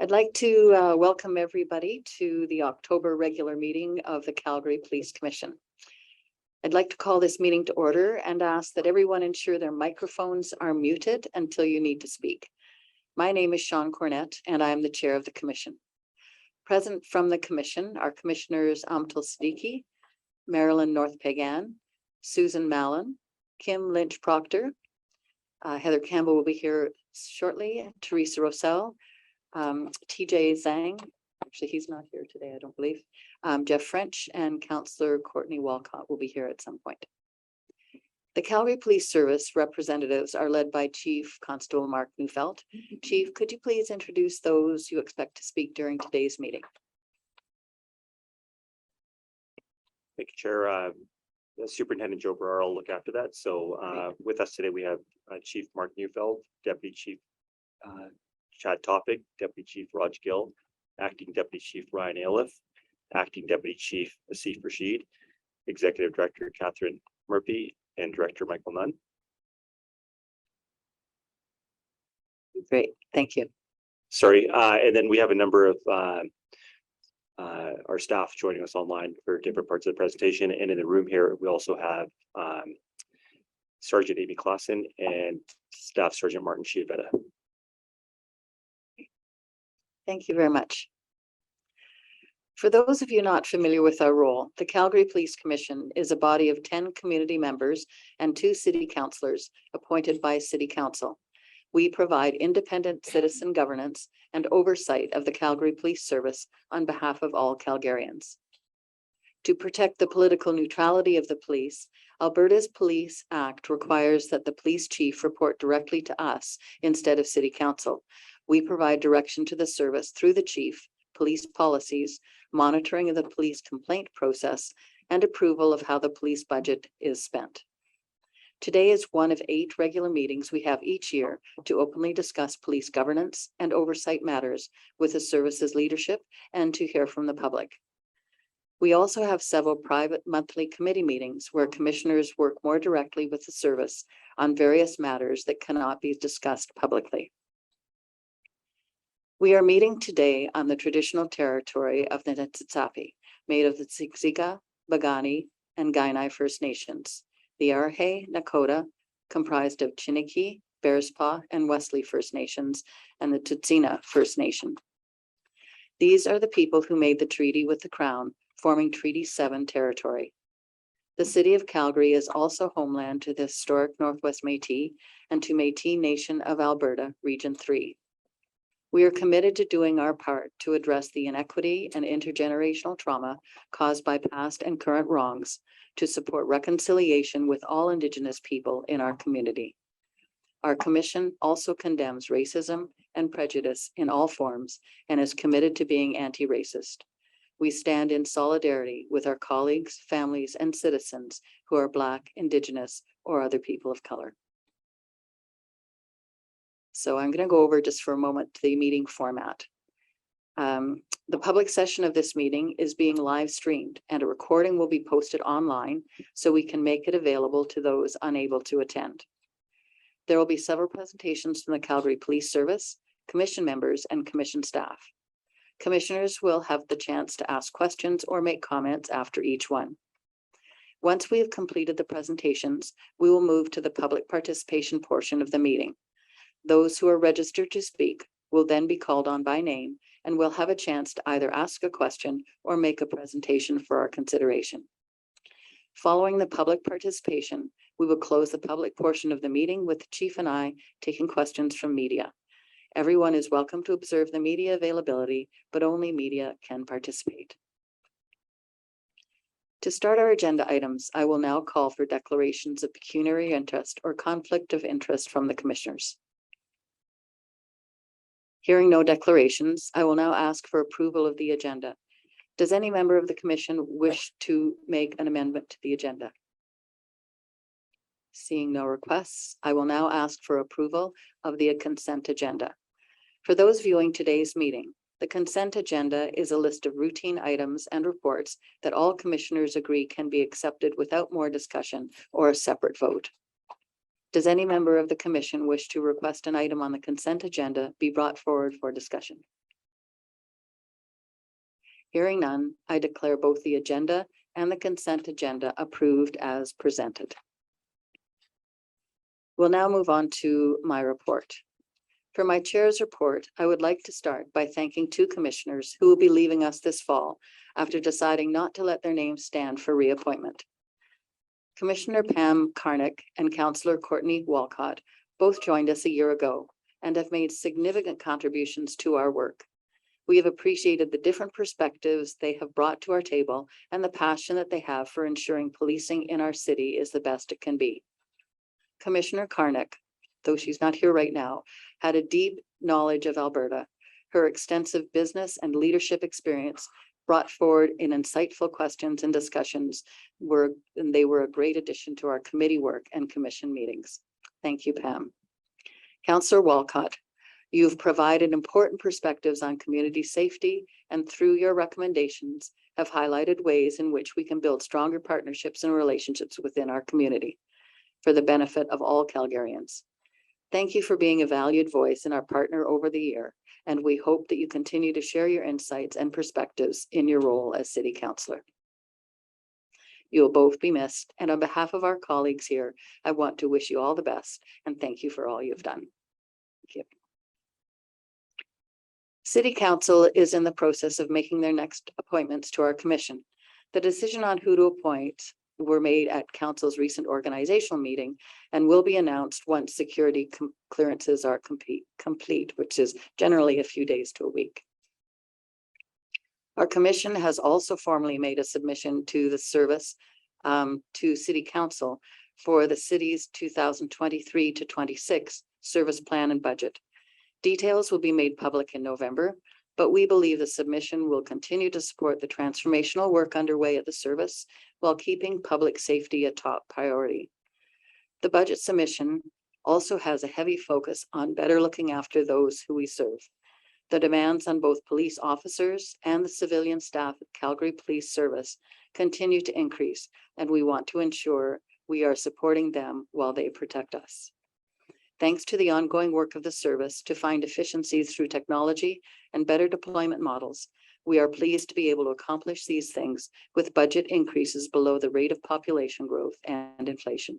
I'd like to welcome everybody to the October regular meeting of the Calgary Police Commission. I'd like to call this meeting to order and ask that everyone ensure their microphones are muted until you need to speak. My name is Sean Cornett and I am the chair of the commission. Present from the commission are Commissioners Amtul Siddiqui, Marilyn North Pagan, Susan Mallon, Kim Lynch Proctor, Heather Campbell will be here shortly, Teresa Rossell, TJ Zhang, actually he's not here today, I don't believe, Jeff French, and Councillor Courtney Walcott will be here at some point. The Calgary Police Service representatives are led by Chief Constable Mark Neufeld. Chief, could you please introduce those you expect to speak during today's meeting? Thank you, Chair. Superintendent Joe Barrar will look after that. So with us today, we have Chief Mark Neufeld, Deputy Chief Chad Topic, Deputy Chief Raj Gill, Acting Deputy Chief Ryan Ailiff, Acting Deputy Chief Asif Rashid, Executive Director Catherine Murphy, and Director Michael Nunn. Great, thank you. Sorry, and then we have a number of our staff joining us online for different parts of the presentation, and in the room here we also have Sergeant Amy Clausen and Staff Sergeant Martin Chiavetta. Thank you very much. For those of you not familiar with our role, the Calgary Police Commission is a body of 10 community members and 2 city councillors appointed by City Council. We provide independent citizen governance and oversight of the Calgary Police Service on behalf of all Calgarians. To protect the political neutrality of the police, Alberta's Police Act requires that the police chief report directly to us instead of City Council. We provide direction to the service through the chief, police policies, monitoring of the police complaint process, and approval of how the police budget is spent. Today is one of 8 regular meetings we have each year to openly discuss police governance and oversight matters with the service's leadership and to hear from the public. We also have several private monthly committee meetings where commissioners work more directly with the service on various matters that cannot be discussed publicly. We are meeting today on the traditional territory of the Netsitsapi, made of the Siksika, Bagani, and Kainai First Nations, the Arhe Nakota, comprised of Chiniki, Bearspaw, and Wesley First Nations, and the Tsuut'ina First Nation. These are the people who made the treaty with the Crown, forming Treaty 7 territory. The city of Calgary is also homeland to the historic Northwest Métis and to Métis Nation of Alberta, Region 3. We are committed to doing our part to address the inequity and intergenerational trauma caused by past and current wrongs, to support reconciliation with all Indigenous people in our community. Our commission also condemns racism and prejudice in all forms and is committed to being anti-racist. We stand in solidarity with our colleagues, families, and citizens who are Black, Indigenous, or other people of color. So I'm going to go over just for a moment the meeting format. The public session of this meeting is being live streamed and a recording will be posted online so we can make it available to those unable to attend. There will be several presentations from the Calgary Police Service, commission members, and commission staff. Commissioners will have the chance to ask questions or make comments after each one. Once we have completed the presentations, we will move to the public participation portion of the meeting. Those who are registered to speak will then be called on by name and will have a chance to either ask a question or make a presentation for our consideration. Following the public participation, we will close the public portion of the meeting with the chief and I taking questions from media. Everyone is welcome to observe the media availability, but only media can participate. To start our agenda items, I will now call for declarations of pecuniary interest or conflict of interest from the commissioners. Hearing no declarations, I will now ask for approval of the agenda. Does any member of the commission wish to make an amendment to the agenda? Seeing no requests, I will now ask for approval of the consent agenda. For those viewing today's meeting, the consent agenda is a list of routine items and reports that all commissioners agree can be accepted without more discussion or a separate vote. Does any member of the commission wish to request an item on the consent agenda be brought forward for discussion? Hearing none, I declare both the agenda and the consent agenda approved as presented. We'll now move on to my report. For my chair's report, I would like to start by thanking two commissioners who will be leaving us this fall after deciding not to let their names stand for reappointment. Commissioner Pam Karnick and Councillor Courtney Walcott both joined us a year ago and have made significant contributions to our work. We have appreciated the different perspectives they have brought to our table and the passion that they have for ensuring policing in our city is the best it can be. Commissioner Karnick, though she's not here right now, had a deep knowledge of Alberta. Her extensive business and leadership experience brought forward in insightful questions and discussions they were a great addition to our committee work and commission meetings. Thank you, Pam. Councillor Walcott, you've provided important perspectives on community safety and through your recommendations have highlighted ways in which we can build stronger partnerships and relationships within our community for the benefit of all Calgarians. Thank you for being a valued voice and our partner over the year, and we hope that you continue to share your insights and perspectives in your role as City Councillor. You will both be missed, and on behalf of our colleagues here, I want to wish you all the best and thank you for all you've done. Thank you. City Council is in the process of making their next appointments to our commission. The decision on who to appoint were made at Council's recent organizational meeting and will be announced once security clearances are complete, which is generally a few days to a week. Our commission has also formally made a submission to the service to City Council for the city's 2023 to 26 service plan and budget. Details will be made public in November, but we believe the submission will continue to support the transformational work underway at the service while keeping public safety a top priority. The budget submission also has a heavy focus on better looking after those who we serve. The demands on both police officers and the civilian staff at Calgary Police Service continue to increase, and we want to ensure we are supporting them while they protect us. Thanks to the ongoing work of the service to find efficiencies through technology and better deployment models, we are pleased to be able to accomplish these things with budget increases below the rate of population growth and inflation.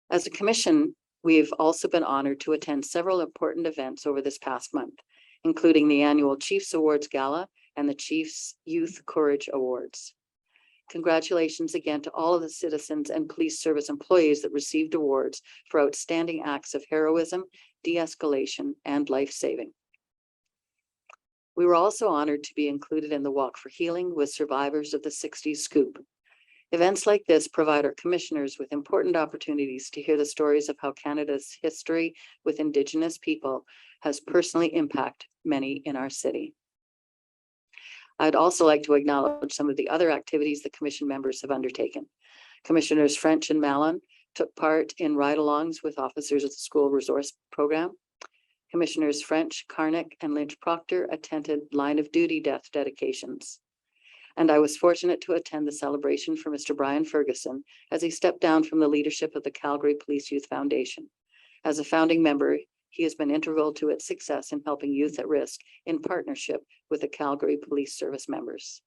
As a commission, we've also been honored to attend several important events over this past month, including the annual Chiefs Awards Gala and the Chiefs Youth Courage Awards. Congratulations again to all of the citizens and police service employees that received awards for outstanding acts of heroism, de-escalation, and life-saving. We were also honored to be included in the Walk for Healing with survivors of the 60s scoop. Events like this provide our commissioners with important opportunities to hear the stories of how Canada's history with Indigenous people has personally impacted many in our city. I'd also like to acknowledge some of the other activities the commission members have undertaken. Commissioners French and Mallon took part in ride-alongs with officers of the school resource program. Commissioners French, Karnick, and Lynch Proctor attended line of duty death dedications. And I was fortunate to attend the celebration for Mr. Brian Ferguson as he stepped down from the leadership of the Calgary Police Youth Foundation. As a founding member, he has been integral to its success in helping youth at risk in partnership with the Calgary Police Service members.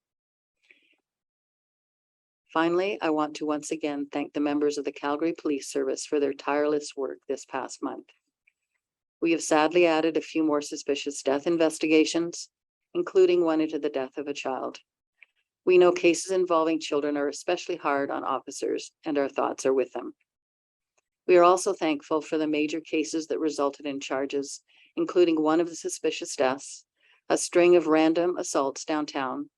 Finally, I want to once again thank the members of the Calgary Police Service for their tireless work this past month. We have sadly added a few more suspicious death investigations, including one into the death of a child. We know cases involving children are especially hard on officers, and our thoughts are with them. We are also thankful for the major cases that resulted in charges, including one of the suspicious deaths, a string of random assaults downtown,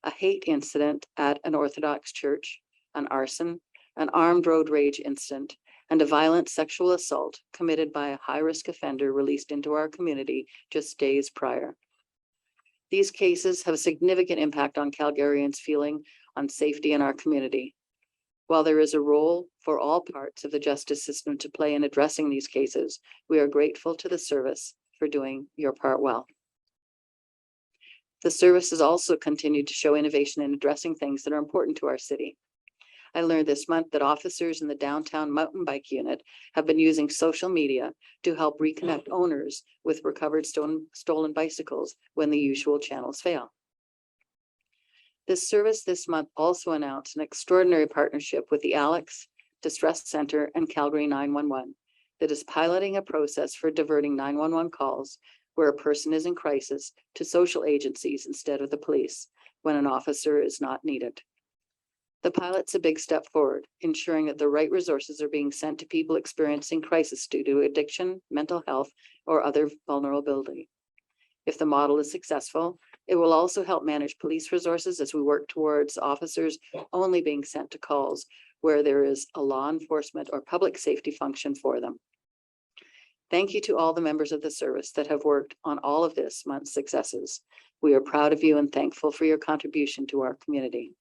a hate incident at an Orthodox church, an arson, an armed road rage incident, and a violent sexual assault committed by a high-risk offender released into our community just days prior. These cases have a significant impact on Calgarians' feeling on safety in our community. While there is a role for all parts of the justice system to play in addressing these cases, we are grateful to the service for doing your part well. The service has also continued to show innovation in addressing things that are important to our city. I learned this month that officers in the downtown mountain bike unit have been using social media to help reconnect owners with recovered stolen bicycles when the usual channels fail. This service this month also announced an extraordinary partnership with the Alex Distress Center and Calgary 911 that is piloting a process for diverting 911 calls where a person is in crisis to social agencies instead of the police when an officer is not needed. The pilot's a big step forward, ensuring that the right resources are being sent to people experiencing crisis due to addiction, mental health, or other vulnerability. If the model is successful, it will also help manage police resources as we work towards officers only being sent to calls where there is a law enforcement or public safety function for them. Thank you to all the members of the service that have worked on all of this month's successes. We are proud of you and thankful for your contribution to our community.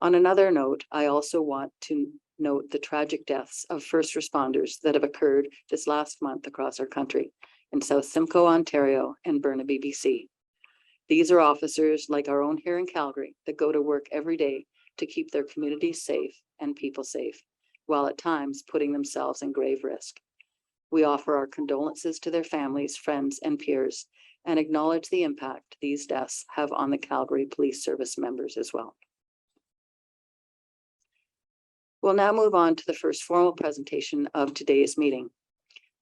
On another note, I also want to note the tragic deaths of first responders that have occurred this last month across our country in South Simcoe, Ontario, and Burnaby, BC. These are officers like our own here in Calgary that go to work every day to keep their communities safe and people safe, while at times putting themselves in grave risk. We offer our condolences to their families, friends, and peers, and acknowledge the impact these deaths have on the Calgary Police Service members as well. We'll now move on to the first formal presentation of today's meeting.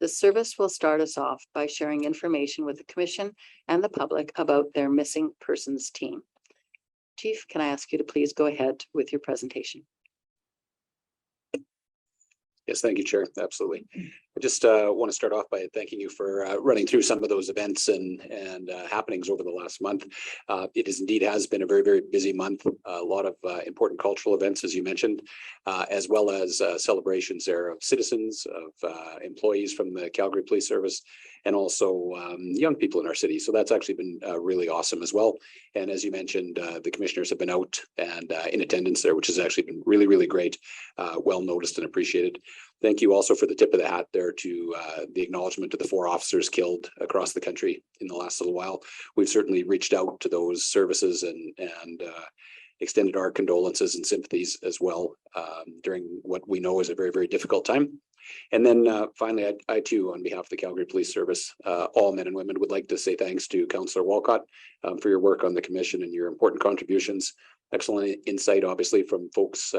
The service will start us off by sharing information with the Commission and the public about their missing persons team. Chief, can I ask you to please go ahead with your presentation? Yes, thank you, Chair. Absolutely. I just want to start off by thanking you for running through some of those events and happenings over the last month. It is indeed has been a very, very busy month. A lot of important cultural events, as you mentioned, as well as celebrations there of citizens, of employees from the Calgary Police Service, and also young people in our city. So that's actually been really awesome as well. And as you mentioned, the commissioners have been out and in attendance there, which has actually been really, really great, well noticed and appreciated. Thank you also for the tip of the hat there to the acknowledgement of the 4 officers killed across the country in the last little while. We've certainly reached out to those services and extended our condolences and sympathies as well during what we know is a very, very difficult time. And then finally, I too, on behalf of the Calgary Police Service, all men and women, would like to say thanks to Councillor Walcott for your work on the commission and your important contributions. Excellent insight, obviously, from folks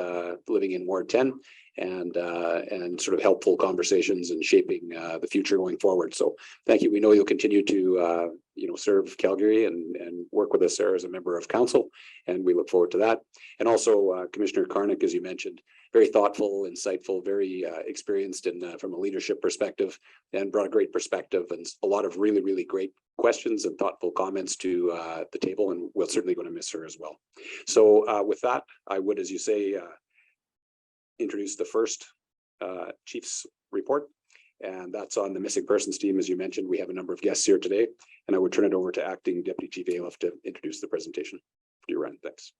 living in Ward 10 and sort of helpful conversations and shaping the future going forward. So thank you. We know you'll continue to serve Calgary and work with us there as a member of council, and we look forward to that. And also Commissioner Carnick, as you mentioned, very thoughtful, insightful, very experienced from a leadership perspective, and brought a great perspective and a lot of really, really great questions and thoughtful comments to the table, and we're certainly going to miss her as well. So with that, I would, as you say, introduce the first Chief's report, and that's on the missing persons team. As you mentioned, we have a number of guests here today, and I would turn it over to Acting Deputy Chief Ailiff to introduce the presentation. Do you run? Thanks.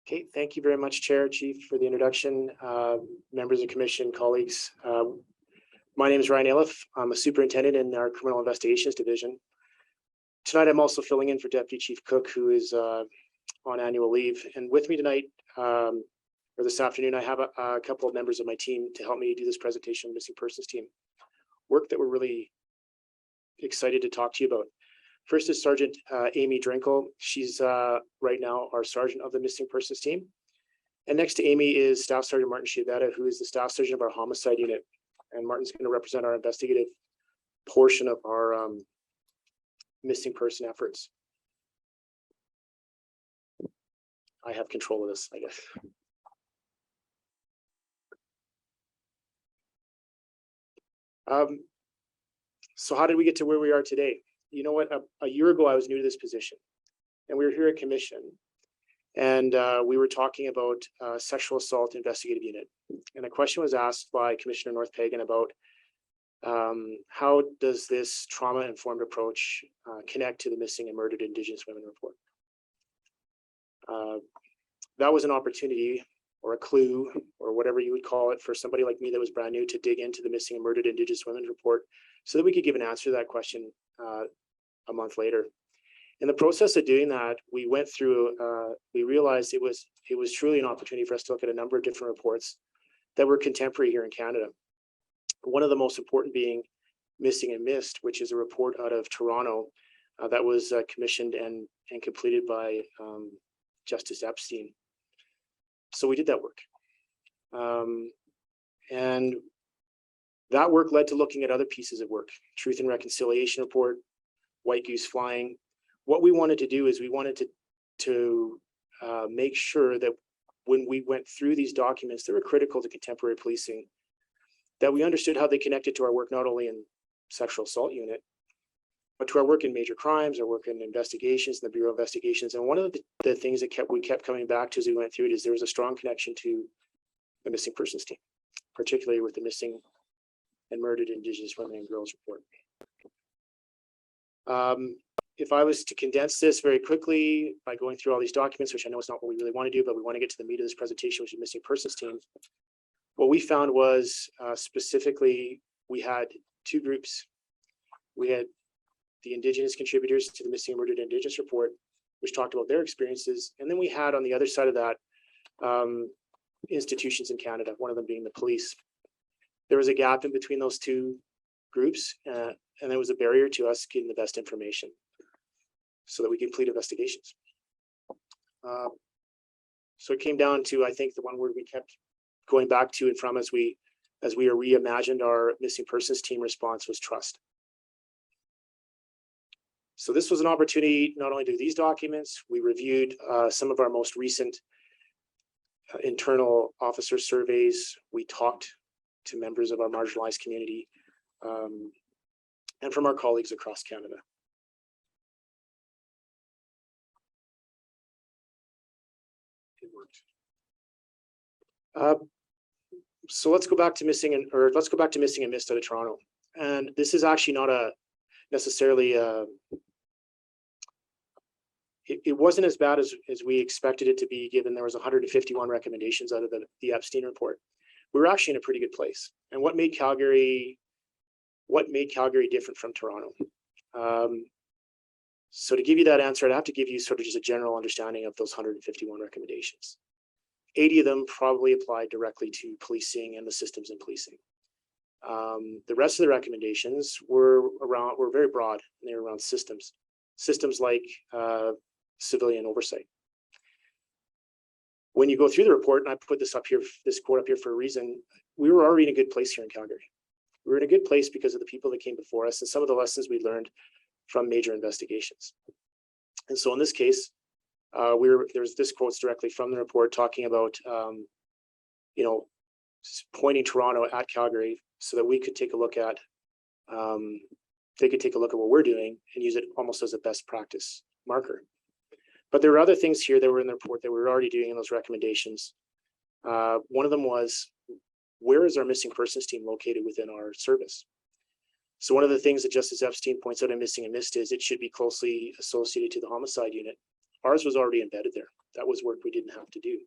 Okay, thank you very much, Chair, Chief, for the introduction. Members of Commission, colleagues. My name is Ryan Ailiff. I'm a superintendent in our Criminal Investigations Division. Tonight, I'm also filling in for Deputy Chief Cook, who is on annual leave. And with me tonight, or this afternoon, I have a couple of members of my team to help me do this presentation on the missing persons team. Work that we're really excited to talk to you about. First is Sergeant Amy Drinkle. She's right now our sergeant of the missing persons team. And next to Amy is Staff Sergeant Martin Chiavetta, who is the staff sergeant of our homicide unit. And Martin's going to represent our investigative portion of our missing person efforts. I have control of this, I guess. So how did we get to where we are today? You know what, a year ago, I was new to this position, and we were here at commission, And we were talking about sexual assault investigative unit. And a question was asked by Commissioner North Pagan about how does this trauma-informed approach connect to the missing and murdered Indigenous women report? That was an opportunity or a clue or whatever you would call it for somebody like me that was brand new to dig into the missing and murdered Indigenous women report so that we could give an answer to that question a month later. In the process of doing that, we went through, we realized it was truly an opportunity for us to look at a number of different reports that were contemporary here in Canada. One of the most important being Missing and Missed, which is a report out of Toronto that was commissioned and completed by Justice Epstein. So we did that work. And that work led to looking at other pieces of work, Truth and Reconciliation Report, White Goose Flying. What we wanted to do is we wanted to make sure that when we went through these documents that were critical to contemporary policing, that we understood how they connected to our work, not only in sexual assault unit, but to our work in major crimes, our work in investigations, in the Bureau of Investigations. And one of the things that we kept coming back to as we went through it is there was a strong connection to the missing persons team, particularly with the missing and murdered Indigenous women and girls report. If I was to condense this very quickly by going through all these documents, which I know is not what we really want to do, but we want to get to the meat of this presentation, which is missing persons team. What we found was specifically, we had two groups. We had the Indigenous contributors to the Missing and Murdered Indigenous report, which talked about their experiences. And then we had on the other side of that, institutions in Canada, one of them being the police. There was a gap in between those two groups, and there was a barrier to us getting the best information so that we could complete investigations. So it came down to, I think, the one word we kept going back to and from as we reimagined our missing persons team response was trust. So this was an opportunity not only to do these documents, we reviewed some of our most recent internal officer surveys. We talked to members of our marginalized community and from our colleagues across Canada. It worked. So let's go back to missing and missed out of Toronto. And this is actually not a necessarily it wasn't as bad as we expected it to be, given there was 151 recommendations out of the Epstein report. We were actually in a pretty good place. And what made Calgary different from Toronto? So to give you that answer, I'd have to give you sort of just a general understanding of those 151 recommendations. 80 of them probably applied directly to policing and the systems in policing. The rest of the recommendations were very broad, and they were around systems like civilian oversight. When you go through the report, and I put this quote up here for a reason, we were already in a good place here in Calgary. We were in a good place because of the people that came before us and some of the lessons we learned from major investigations. And so in this case, there's this quotes directly from the report talking about, pointing Toronto at Calgary so that we could take a look at, they could take a look at what we're doing and use it almost as a best practice marker. But there were other things here that were in the report that we were already doing in those recommendations. One of them was, where is our missing persons team located within our service? So one of the things that Justice Epstein points out in Missing and Missed is it should be closely associated to the homicide unit. Ours was already embedded there. That was work we didn't have to do.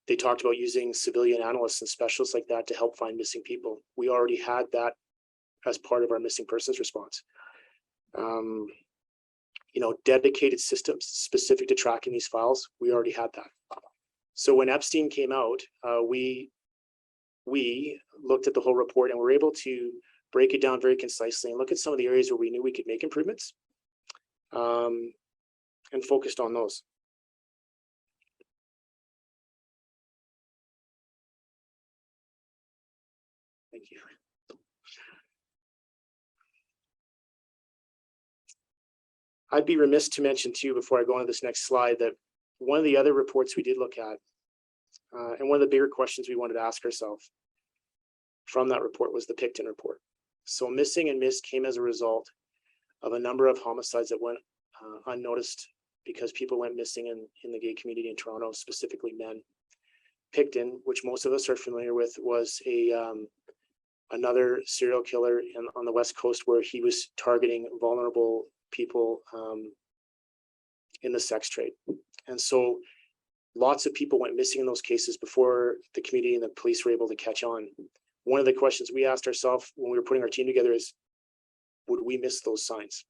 They talked about using civilian analysts and specialists like that to help find missing people. We already had that as part of our missing persons response. Dedicated systems specific to tracking these files, we already had that. So when Epstein came out, we looked at the whole report and were able to break it down very concisely and look at some of the areas where we knew we could make improvements, and focused on those. Thank you. I'd be remiss to mention too, before I go on to this next slide, that one of the other reports we did look at, and one of the bigger questions we wanted to ask ourselves from that report was the Picton report. So Missing and Missed came as a result of a number of homicides that went unnoticed because people went missing in the gay community in Toronto, specifically men. Picton, which most of us are familiar with, was another serial killer on the West Coast where he was targeting vulnerable people in the sex trade. And so lots of people went missing in those cases before the community and the police were able to catch on. One of the questions we asked ourselves when we were putting our team together is, would we miss those signs?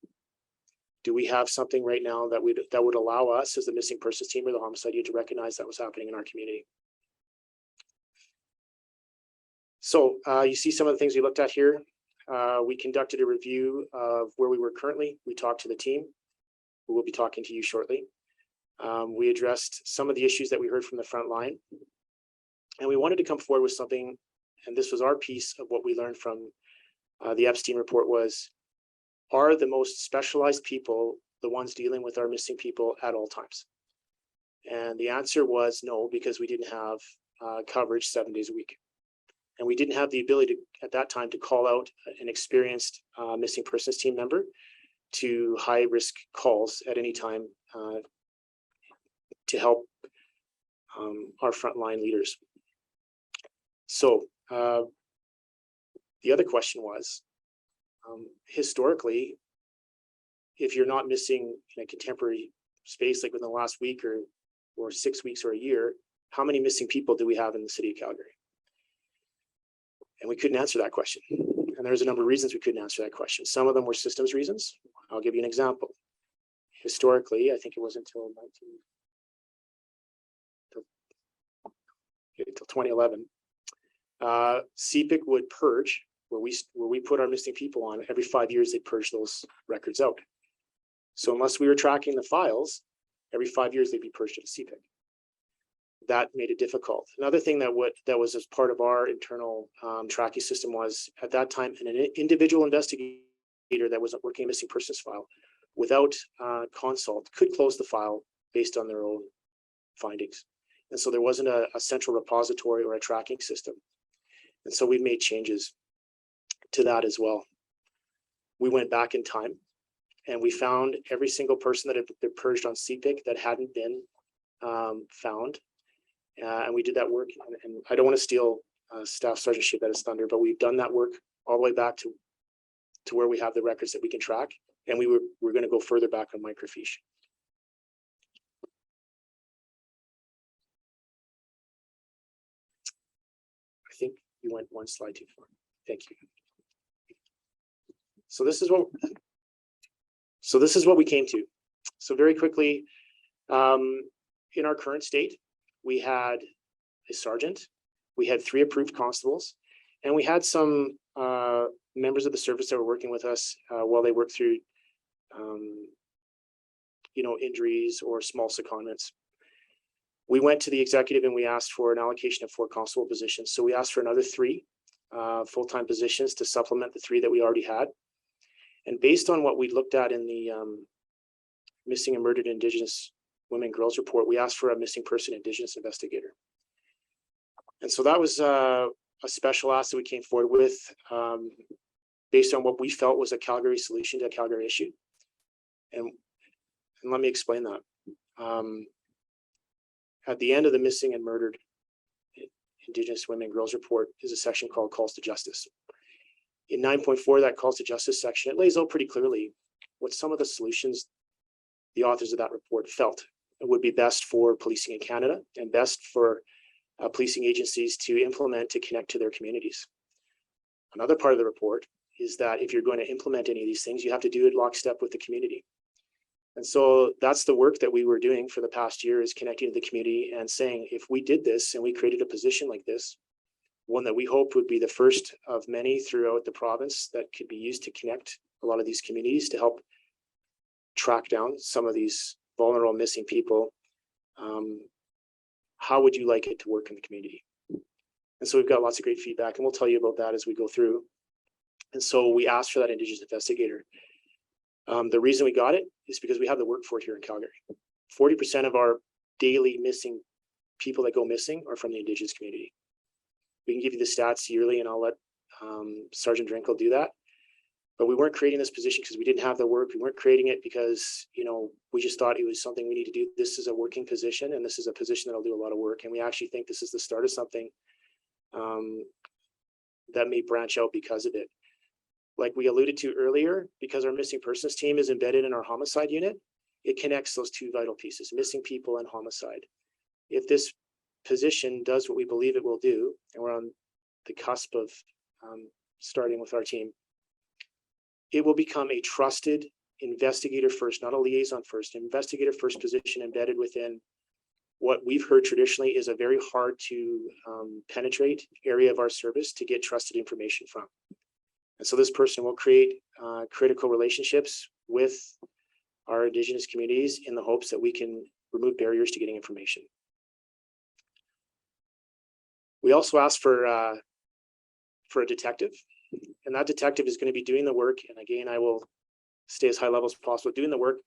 Do we have something right now that would allow us as the missing persons team or the homicide unit to recognize that was happening in our community? So you see some of the things we looked at here. We conducted a review of where we were currently. We talked to the team, who will be talking to you shortly. We addressed some of the issues that we heard from the front line. And we wanted to come forward with something, and this was our piece of what we learned from the Epstein report was, are the most specialized people the ones dealing with our missing people at all times? And the answer was no, because we didn't have coverage 7 days a week. And we didn't have the ability to, at that time, to call out an experienced missing persons team member to high risk calls at any time to help our frontline leaders. So the other question was, historically, if you're not missing in a contemporary space, like within the last week or 6 weeks or a year, how many missing people do we have in the city of Calgary? And we couldn't answer that question. And there's a number of reasons we couldn't answer that question. Some of them were systems reasons. I'll give you an example. Historically, I think it was until 2011, CPIC would purge, where we put our missing people on. Every 5 years, they purge those records out. So unless we were tracking the files, every 5 years they'd be purged at a CPIC. That made it difficult. Another thing that was as part of our internal tracking system was, at that time, an individual investigator that was working a missing persons file without consult could close the file based on their own findings. And so there wasn't a central repository or a tracking system. And so we made changes to that as well. We went back in time and we found every single person that had been purged on CPIC that hadn't been found. And we did that work, and I don't want to steal Staff Sergeant Shibetta's thunder, but we've done that work all the way back to where we have the records that we can track, and we're going to go further back on microfiche. I think you went one slide too far. Thank you. So this is what we came to. So very quickly, in our current state, we had a sergeant, we had 3 approved constables, and we had some members of the service that were working with us while they worked through, injuries or small secondments. We went to the executive and we asked for an allocation of 4 constable positions. So we asked for another 3 full-time positions to supplement the 3 that we already had. And based on what we looked at in the missing and murdered Indigenous women and girls report, we asked for a missing person Indigenous investigator. And so that was a special ask that we came forward with based on what we felt was a Calgary solution to a Calgary issue. And let me explain that. At the end of the missing and murdered Indigenous women and girls report is a section called Calls to Justice. In 9.4, that Calls to Justice section, it lays out pretty clearly what some of the solutions the authors of that report felt it would be best for policing in Canada and best for policing agencies to implement to connect to their communities. Another part of the report is that if you're going to implement any of these things, you have to do it lockstep with the community. And so that's the work that we were doing for the past year, is connecting to the community and saying, if we did this and we created a position like this, one that we hoped would be the first of many throughout the province that could be used to connect a lot of these communities to help track down some of these vulnerable missing people, how would you like it to work in the community? And so we've got lots of great feedback, and we'll tell you about that as we go through. And so we asked for that Indigenous investigator. The reason we got it is because we have the work for it here in Calgary. 40% of our daily missing people that go missing are from the Indigenous community. We can give you the stats yearly, and I'll let Sergeant Drinkle do that. But we weren't creating this position because we didn't have the work. We weren't creating it because, we just thought it was something we need to do. This is a working position, and this is a position that'll do a lot of work. And we actually think this is the start of something that may branch out because of it. Like we alluded to earlier, because our missing persons team is embedded in our homicide unit, it connects those two vital pieces, missing people and homicide. If this position does what we believe it will do, and we're on the cusp of starting with our team, it will become a trusted investigator first, not a liaison first, investigator first position embedded within what we've heard traditionally is a very hard to penetrate area of our service to get trusted information from. And so this person will create critical relationships with our Indigenous communities in the hopes that we can remove barriers to getting information. We also asked for a detective, and that detective is going to be doing the work. And again, I will stay as high level as possible, doing the work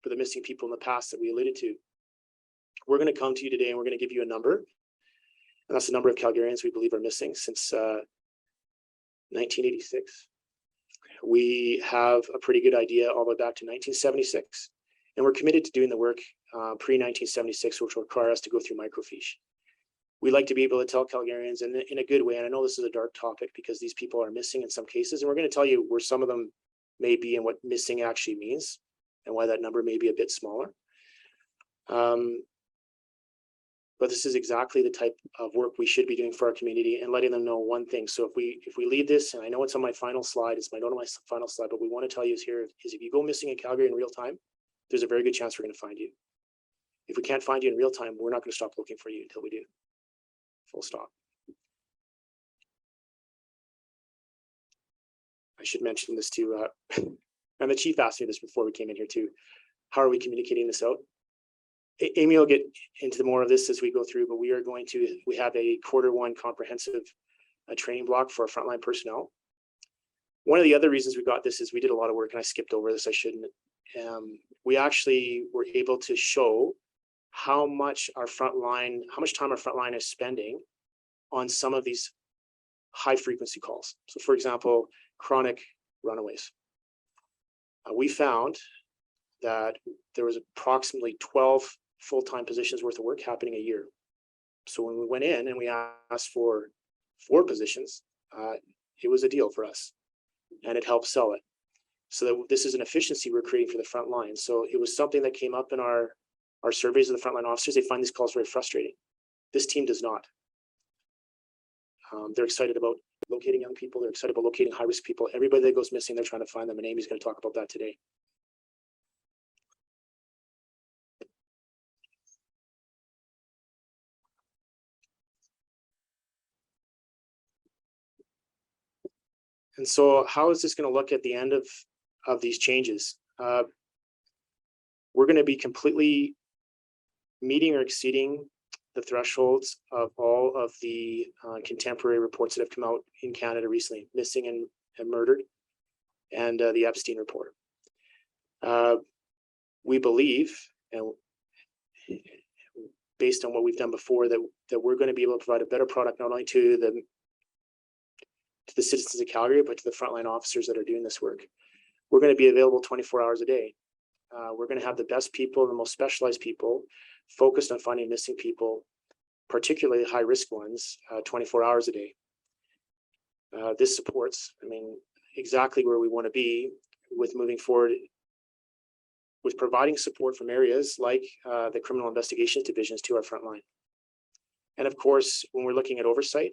for the missing people in the past that we alluded to. We're going to come to you today and we're going to give you a number. And that's the number of Calgarians we believe are missing since 1986. We have a pretty good idea all the way back to 1976. And we're committed to doing the work pre-1976, which will require us to go through microfiche. We like to be able to tell Calgarians in a good way, and I know this is a dark topic because these people are missing in some cases, and we're going to tell you where some of them may be and what missing actually means and why that number may be a bit smaller. But this is exactly the type of work we should be doing for our community and letting them know one thing. So if we leave this, and I know it's on my final slide, it's not on my final slide, but we want to tell you is here is if you go missing in Calgary in real time, there's a very good chance we're going to find you. If we can't find you in real time, we're not going to stop looking for you until we do. Full stop. I should mention this too, and the chief asked me this before we came in here too. How are we communicating this out? Amy will get into more of this as we go through, but we have a Q1 comprehensive training block for our frontline personnel. One of the other reasons we got this is we did a lot of work, and I skipped over this, I shouldn't. We actually were able to show how much time our frontline is spending on some of these high frequency calls. So for example, chronic runaways. We found that there was approximately 12 full-time positions worth of work happening a year. So when we went in and we asked for 4 positions, it was a deal for us, and it helped sell it. So that this is an efficiency we're creating for the front line. So it was something that came up in our surveys of the frontline officers. They find these calls very frustrating. This team does not. They're excited about locating young people. They're excited about locating high-risk people. Everybody that goes missing, they're trying to find them, and Amy's going to talk about that today. And so how is this going to look at the end of these changes? We're going to be completely meeting or exceeding the thresholds of all of the contemporary reports that have come out in Canada recently, missing and murdered, and the Epstein report. We believe, and based on what we've done before, that we're going to be able to provide a better product not only to the citizens of Calgary, but to the frontline officers that are doing this work. We're going to be available 24 hours a day. We're going to have the best people, the most specialized people focused on finding missing people, particularly high-risk ones, 24 hours a day. This supports, exactly where we want to be with moving forward with providing support from areas like the criminal investigations divisions to our frontline. And of course, when we're looking at oversight,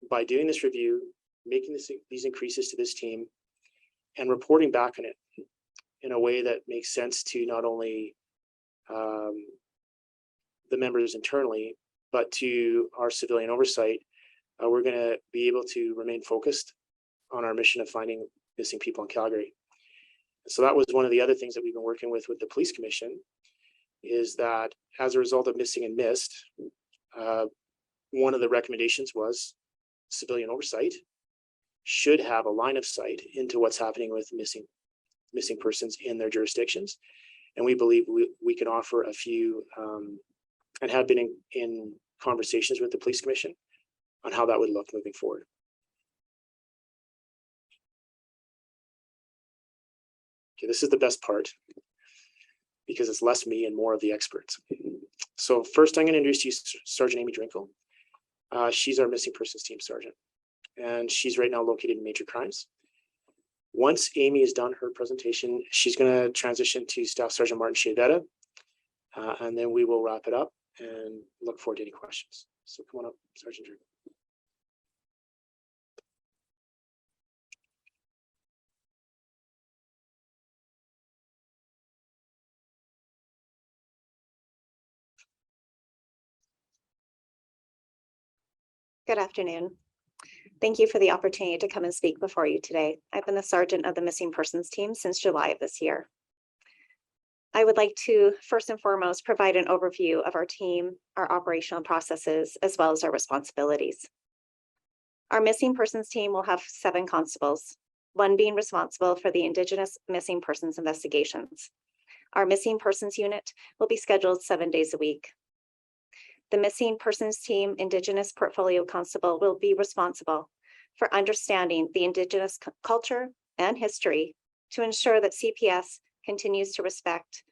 by doing this review, making these increases to this team, and reporting back on it in a way that makes sense to not only the members internally, but to our civilian oversight, we're going to be able to remain focused on our mission of finding missing people in Calgary. So that was one of the other things that we've been working with the Police Commission, is that as a result of missing and missed, one of the recommendations was civilian oversight should have a line of sight into what's happening with missing persons in their jurisdictions. And we believe we can offer a few, and have been in conversations with the Police Commission on how that would look moving forward. Okay, this is the best part because it's less me and more of the experts. So first, I'm going to introduce you to Sergeant Amy Drinkle. She's our missing persons team sergeant, and she's right now located in major crimes. Once Amy has done her presentation, she's going to transition to Staff Sergeant Martin Chiavetta, and then we will wrap it up and look forward to any questions. So come on up, Sergeant Drinkle. Good afternoon. Thank you for the opportunity to come and speak before you today. I've been the sergeant of the missing persons team since July of this year. I would like to first and foremost provide an overview of our team, our operational processes, as well as our responsibilities. Our missing persons team will have 7 constables, 1 being responsible for the Indigenous missing persons investigations. Our missing persons unit will be scheduled 7 days a week. The missing persons team Indigenous portfolio constable will be responsible for understanding the Indigenous culture and history to ensure that CPS continues to respect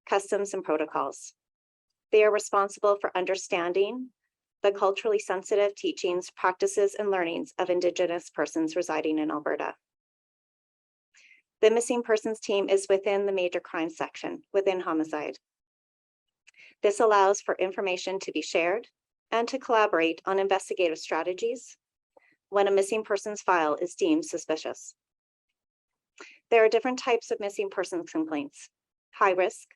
customs and protocols. They are responsible for understanding the culturally sensitive teachings, practices, and learnings of Indigenous persons residing in Alberta. The missing persons team is within the major crime section, within homicide. This allows for information to be shared and to collaborate on investigative strategies when a missing persons file is deemed suspicious. There are different types of missing persons complaints. High risk,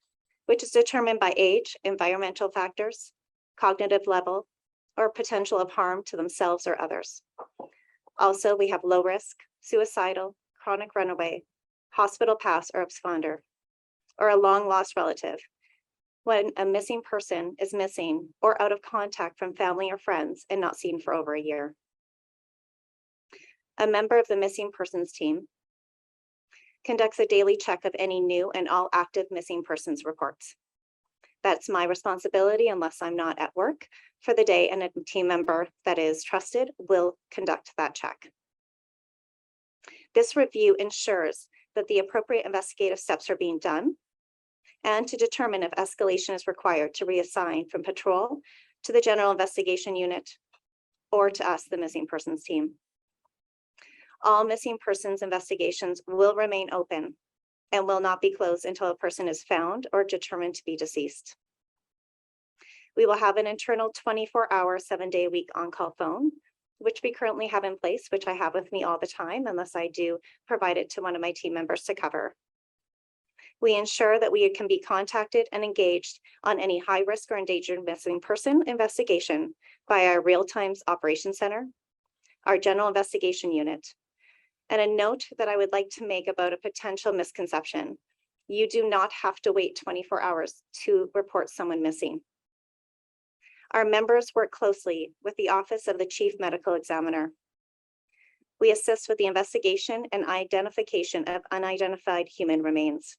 which is determined by age, environmental factors, cognitive level, or potential of harm to themselves or others. Also, we have low risk, suicidal, chronic runaway, hospital pass or absconder, or a long lost relative, when a missing person is missing or out of contact from family or friends and not seen for over a year. A member of the missing persons team conducts a daily check of any new and all active missing persons reports. That's my responsibility unless I'm not at work for the day, and a team member that is trusted will conduct that check. This review ensures that the appropriate investigative steps are being done and to determine if escalation is required to reassign from patrol to the general investigation unit or to us, the missing persons team. All missing persons investigations will remain open and will not be closed until a person is found or determined to be deceased. We will have an internal 24-hour, 7-day-a-week on-call phone, which we currently have in place, which I have with me all the time, unless I do provide it to one of my team members to cover. We ensure that we can be contacted and engaged on any high risk or endangered missing person investigation by our real-time operations center, our general investigation unit. And a note that I would like to make about a potential misconception: you do not have to wait 24 hours to report someone missing. Our members work closely with the Office of the Chief Medical Examiner. We assist with the investigation and identification of unidentified human remains.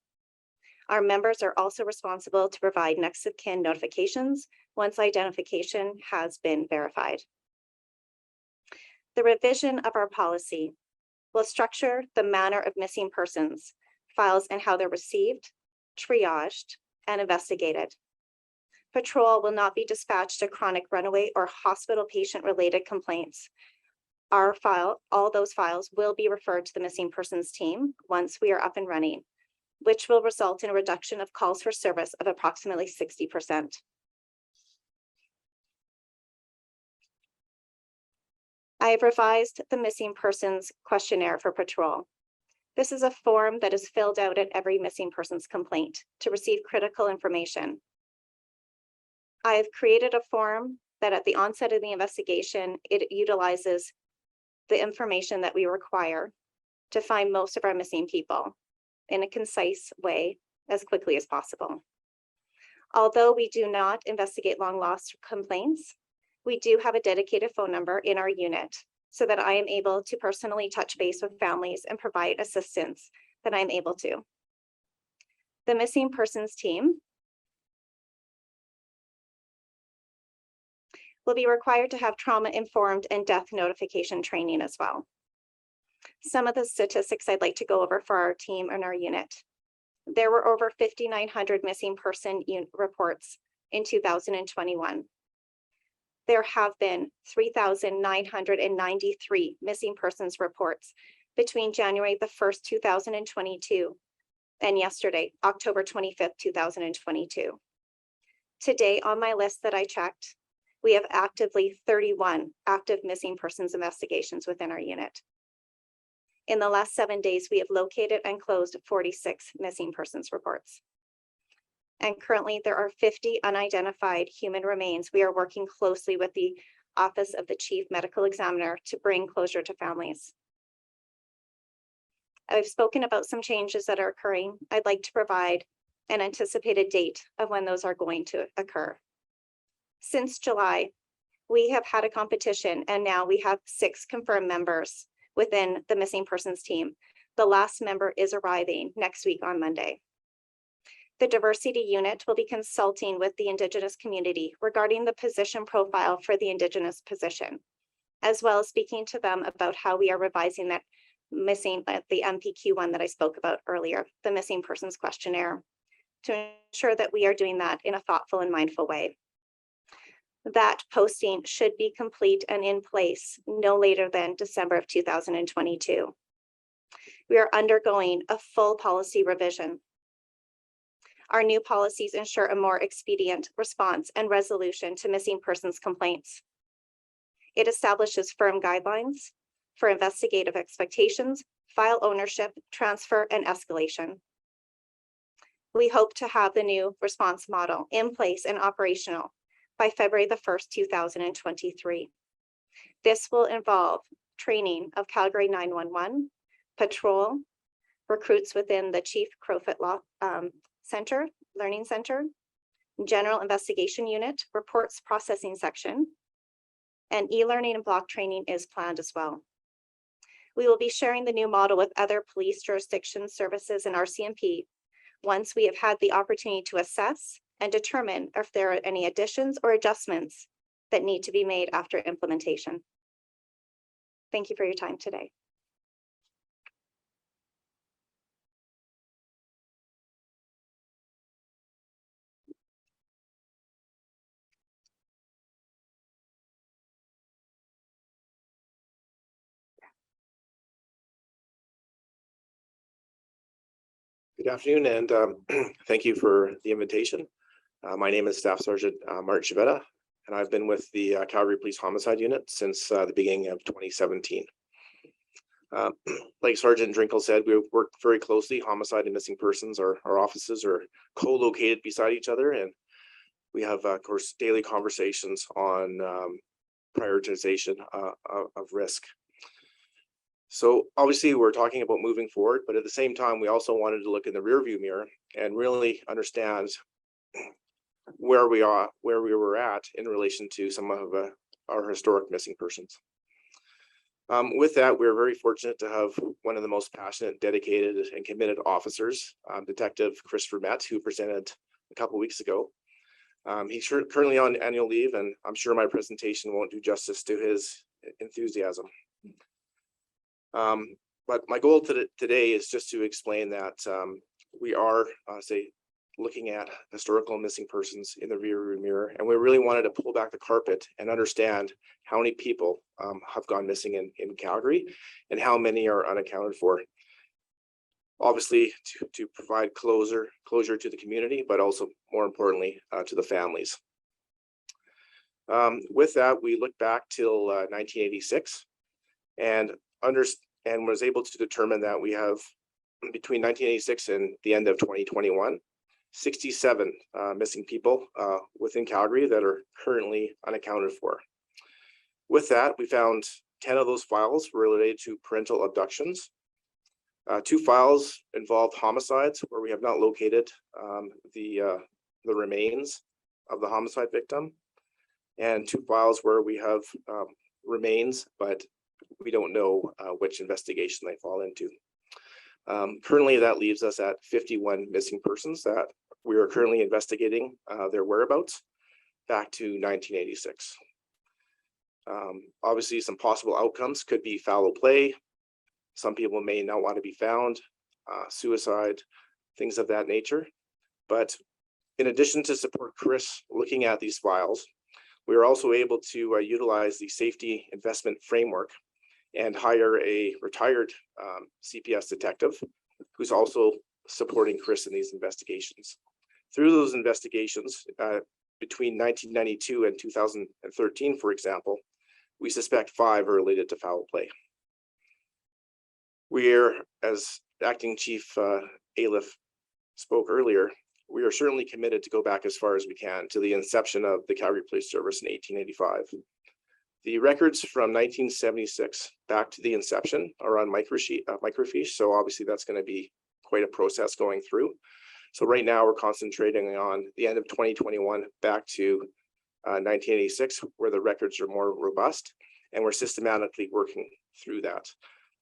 Our members are also responsible to provide next of kin notifications once identification has been verified. The revision of our policy will structure the manner of missing persons files and how they're received, triaged, and investigated. Patrol will not be dispatched to chronic runaway or hospital patient-related complaints. All those files will be referred to the missing persons team once we are up and running, which will result in a reduction of calls for service of approximately 60%. I have revised the missing persons questionnaire for patrol. This is a form that is filled out at every missing persons complaint to receive critical information. I have created a form that at the onset of the investigation, it utilizes the information that we require to find most of our missing people in a concise way as quickly as possible. Although we do not investigate long lost complaints, we do have a dedicated phone number in our unit so that I am able to personally touch base with families and provide assistance that I'm able to. The missing persons team will be required to have trauma-informed and death notification training as well. Some of the statistics I'd like to go over for our team and our unit. There were over 5,900 missing person reports in 2021. There have been 3,993 missing persons reports between January the 1st, 2022 and yesterday, October 25th, 2022. Today on my list that I checked, we have actively 31 active missing persons investigations within our unit. In the last 7 days, we have located and closed 46 missing persons reports. And currently there are 50 unidentified human remains. We are working closely with the Office of the Chief Medical Examiner to bring closure to families. I've spoken about some changes that are occurring. I'd like to provide an anticipated date of when those are going to occur. Since July, we have had a competition and now we have 6 confirmed members within the missing persons team. The last member is arriving next week on Monday. The diversity unit will be consulting with the Indigenous community regarding the position profile for the Indigenous position, as well as speaking to them about how we are revising that missing, the MPQ one that I spoke about earlier, the missing persons questionnaire, to ensure that we are doing that in a thoughtful and mindful way. That posting should be complete and in place no later than December of 2022. We are undergoing a full policy revision. Our new policies ensure a more expedient response and resolution to missing persons complaints. It establishes firm guidelines for investigative expectations, file ownership, transfer, and escalation. We hope to have the new response model in place and operational by February the 1st, 2023. This will involve training of Calgary 911, patrol, recruits within the Chief Crowfoot Law Center, Learning Center, General Investigation Unit, Reports Processing Section, and e-learning and block training is planned as well. We will be sharing the new model with other police jurisdictions, services, and RCMP once we have had the opportunity to assess and determine if there are any additions or adjustments that need to be made after implementation. Thank you for your time today. Good afternoon, and thank you for the invitation. My name is Staff Sergeant Mark Chavetta, and I've been with the Calgary Police Homicide Unit since the beginning of 2017. Like Sergeant Drinkle said, we work very closely. Homicide and missing persons, our offices are co-located beside each other, and we have, of course, daily conversations on prioritization of risk. So obviously we're talking about moving forward, but at the same time, we also wanted to look in the rearview mirror and really understand where we were at in relation to some of our historic missing persons. With that, we're very fortunate to have one of the most passionate, dedicated, and committed officers, Detective Christopher Metz, who presented a couple of weeks ago. He's currently on annual leave, and I'm sure my presentation won't do justice to his enthusiasm. But my goal today is just to explain that we are, looking at historical missing persons in the rearview mirror, and we really wanted to pull back the carpet and understand how many people have gone missing in Calgary and how many are unaccounted for. Obviously, to provide closure to the community, but also more importantly to the families. With that, we look back till 1986 and was able to determine that we have, between 1986 and the end of 2021, 67 missing people within Calgary that are currently unaccounted for. With that, we found 10 of those files related to parental abductions. 2 files involved homicides where we have not located the remains of the homicide victim, and 2 files where we have remains, but we don't know which investigation they fall into. Currently, that leaves us at 51 missing persons that we are currently investigating their whereabouts back to 1986. Obviously, some possible outcomes could be foul play. Some people may not want to be found, suicide, things of that nature. But in addition to support Chris looking at these files, we are also able to utilize the safety investment framework and hire a retired CPS detective who's also supporting Chris in these investigations. Through those investigations, between 1992 and 2013, for example, we suspect 5 are related to foul play. We're, as Acting Chief Aliff spoke earlier, we are certainly committed to go back as far as we can to the inception of the Calgary Police Service in 1885. The records from 1976 back to the inception are on microfiche, so obviously that's going to be quite a process going through. So right now we're concentrating on the end of 2021 back to 1986, where the records are more robust, and we're systematically working through that.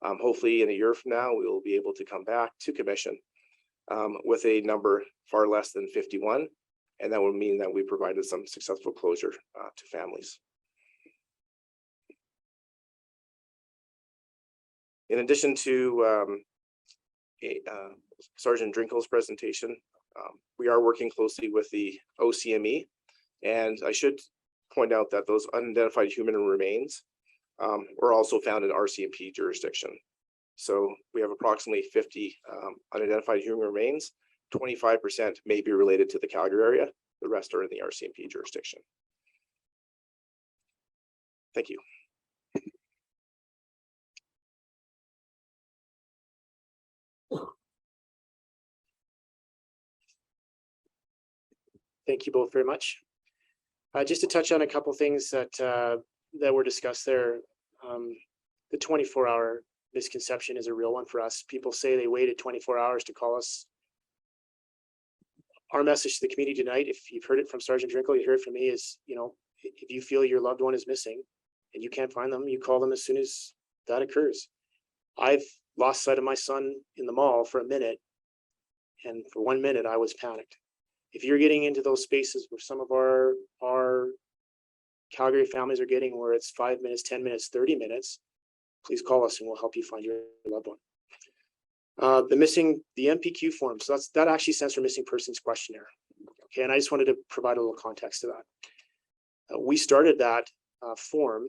Hopefully in a year from now, we will be able to come back to commission with a number far less than 51, and that would mean that we provided some successful closure to families. In addition to Sergeant Drinkle's presentation, we are working closely with the OCME, and I should point out that those unidentified human remains were also found in RCMP jurisdiction. So we have approximately 50 unidentified human remains. 25% may be related to the Calgary area. The rest are in the RCMP jurisdiction. Thank you. Thank you both very much. Just to touch on a couple things that that were discussed there. The 24-hour misconception is a real one for us. People say they waited 24 hours to call us. Our message to the community tonight, if you've heard it from Sergeant Drinkle, you hear it from me, is, you know, if you feel your loved one is missing and you can't find them, you call them as soon as that occurs. I've lost sight of my son in the mall for a minute, and for 1 minute I was panicked. If you're getting into those spaces where some of our Calgary families are getting, where it's 5 minutes, 10 minutes, 30 minutes, please call us and we'll help you find your loved one. The MPQ form, so that actually stands for missing persons questionnaire. Okay, and I just wanted to provide a little context to that. We started that form,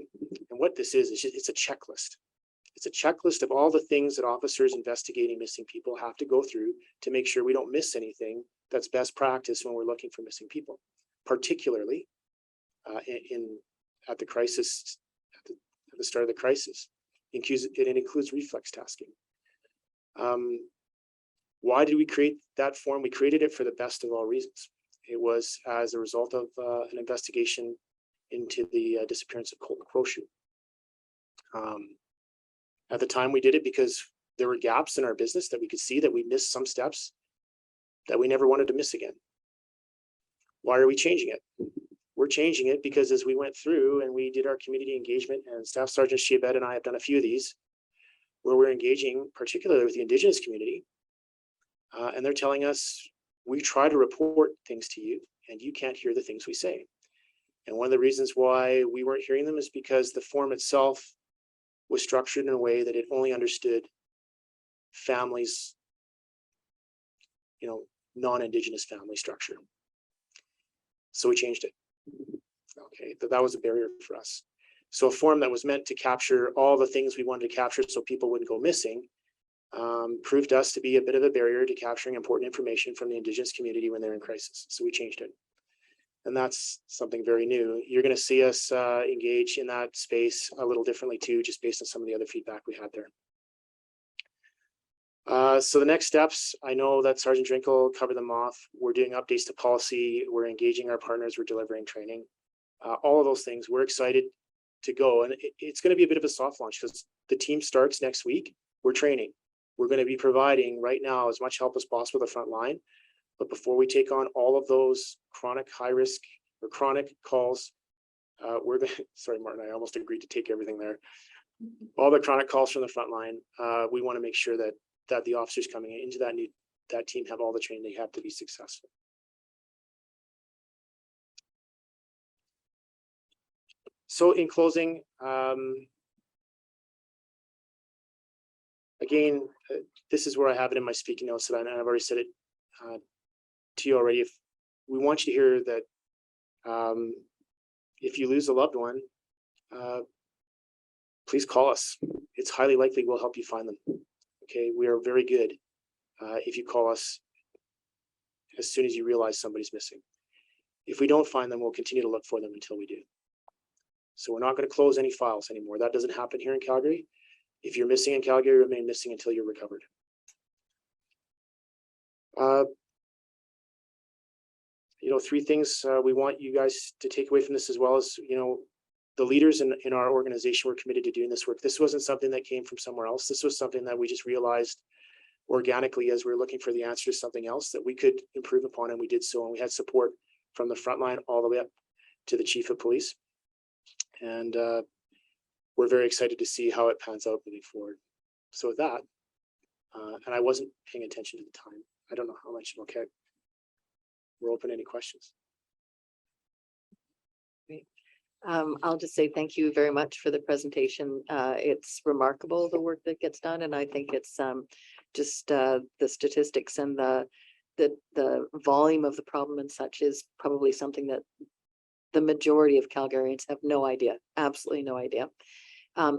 and what this is it's a checklist. It's a checklist of all the things that officers investigating missing people have to go through to make sure we don't miss anything that's best practice when we're looking for missing people, particularly at the crisis, at the start of the crisis. It includes reflex tasking. Why did we create that form? We created it for the best of all reasons. It was as a result of an investigation into the disappearance of Colton Crowshoe. At the time, we did it because there were gaps in our business that we could see that we missed some steps that we never wanted to miss again. Why are we changing it? We're changing it because as we went through and we did our community engagement, and Staff Sergeant Chiabet and I have done a few of these, where we're engaging particularly with the Indigenous community, and they're telling us, we try to report things to you and you can't hear the things we say. And one of the reasons why we weren't hearing them is because the form itself was structured in a way that it only understood families, you know, non-Indigenous family structure. So we changed it. Okay, that was a barrier for us. So a form that was meant to capture all the things we wanted to capture so people wouldn't go missing proved us to be a bit of a barrier to capturing important information from the Indigenous community when they're in crisis. So we changed it. And that's something very new. You're going to see us engage in that space a little differently too, just based on some of the other feedback we had there. So the next steps, I know that Sergeant Drinkle covered them off. We're doing updates to policy. We're engaging our partners. We're delivering training. All of those things, we're excited to go. And it's going to be a bit of a soft launch because the team starts next week. We're training. We're going to be providing right now as much help as possible to the front line. But before we take on all of those chronic high risk or chronic calls, we're going to, sorry, Martin, I almost agreed to take everything there. All the chronic calls from the front line, we want to make sure that the officers coming into that team have all the training they have to be successful. So in closing, again, this is where I have it in my speaking notes, and I've already said it to you already. If we want you to hear that, if you lose a loved one, please call us. It's highly likely we'll help you find them. Okay, we are very good. If you call us as soon as you realize somebody's missing. If we don't find them, we'll continue to look for them until we do. So we're not going to close any files anymore. That doesn't happen here in Calgary. If you're missing in Calgary, remain missing until you're recovered. Three things we want you guys to take away from this, as well as, the leaders in our organization were committed to doing this work. This wasn't something that came from somewhere else. This was something that we just realized organically as we were looking for the answer to something else that we could improve upon, and we did so. And we had support from the front line all the way up to the chief of police. And we're very excited to see how it pans out moving forward. So with that, and I wasn't paying attention to the time. I don't know how much. Okay. We're open to any questions. I'll just say thank you very much for the presentation. It's remarkable, the work that gets done, and I think it's just the statistics and the volume of the problem and such is probably something that the majority of Calgarians have no idea, absolutely no idea.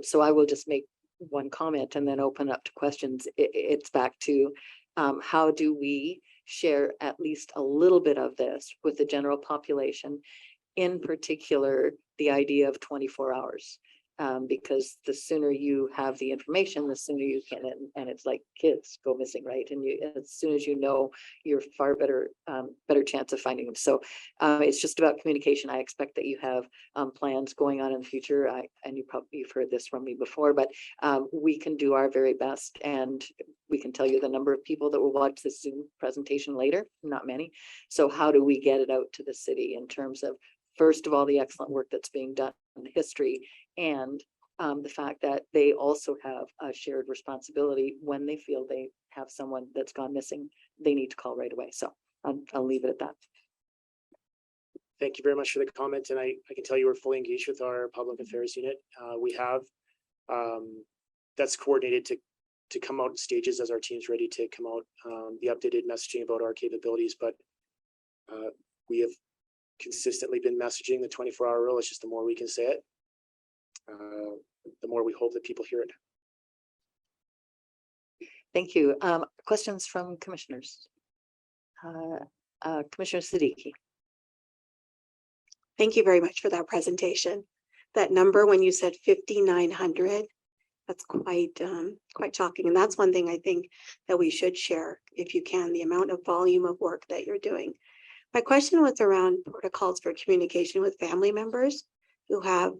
So I will just make one comment and then open up to questions. It's back to how do we share at least a little bit of this with the general population, in particular, the idea of 24 hours. Because the sooner you have the information, the sooner you can, and it's like kids go missing, right? And as soon as you know, you're far better chance of finding them. So it's just about communication. I expect that you have plans going on in the future. And you've heard this from me before, but we can do our very best, and we can tell you the number of people that will watch this Zoom presentation later, not many. So how do we get it out to the city in terms of, first of all, the excellent work that's being done in history, and the fact that they also have a shared responsibility when they feel they have someone that's gone missing, they need to call right away. So I'll leave it at that. Thank you very much for the comment. And I can tell you we're fully engaged with our public affairs unit. We have that's coordinated to come out in stages as our team's ready to come out, the updated messaging about our capabilities. But we have consistently been messaging the 24-hour rule. It's just the more we can say it, the more we hope that people hear it. Thank you. Questions from commissioners? Commissioner Siddiqui. Thank you very much for that presentation. That number, when you said 5,900, that's quite shocking. And that's one thing I think that we should share, if you can, the amount of volume of work that you're doing. My question was around protocols for communication with family members who have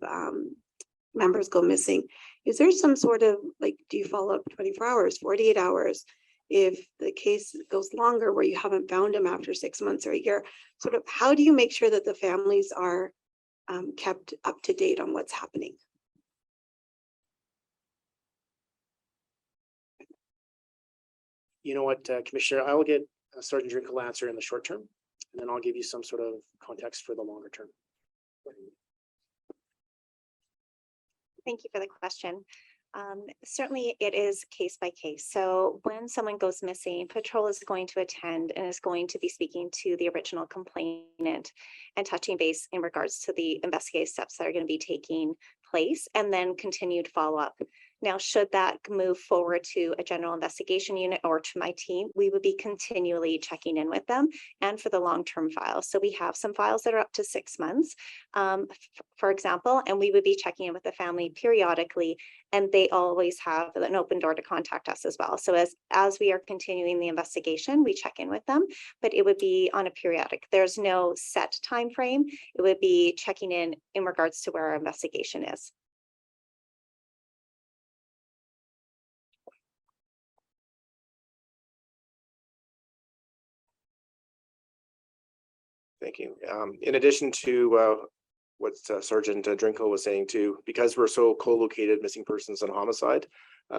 members go missing. Is there some sort of, like, do you follow up 24 hours, 48 hours? If the case goes longer where you haven't found them after 6 months or a year, sort of how do you make sure that the families are kept up to date on what's happening? You know what, Commissioner, I will get Sergeant Drinkle answer in the short term, and then I'll give you some sort of context for the longer term. Thank you for the question. Certainly it is case by case. So when someone goes missing, patrol is going to attend and is going to be speaking to the original complainant and touching base in regards to the investigative steps that are going to be taking place, and then continued follow-up. Now, should that move forward to a general investigation unit or to my team, we would be continually checking in with them, and for the long-term files. So we have some files that are up to 6 months, for example, and we would be checking in with the family periodically, and they always have an open door to contact us as well. So as we are continuing the investigation, we check in with them, but it would be on a periodic. There's no set time frame. It would be checking in regards to where our investigation is. Thank you. In addition to what Sergeant Drinkle was saying too, because we're so co-located missing persons and homicide,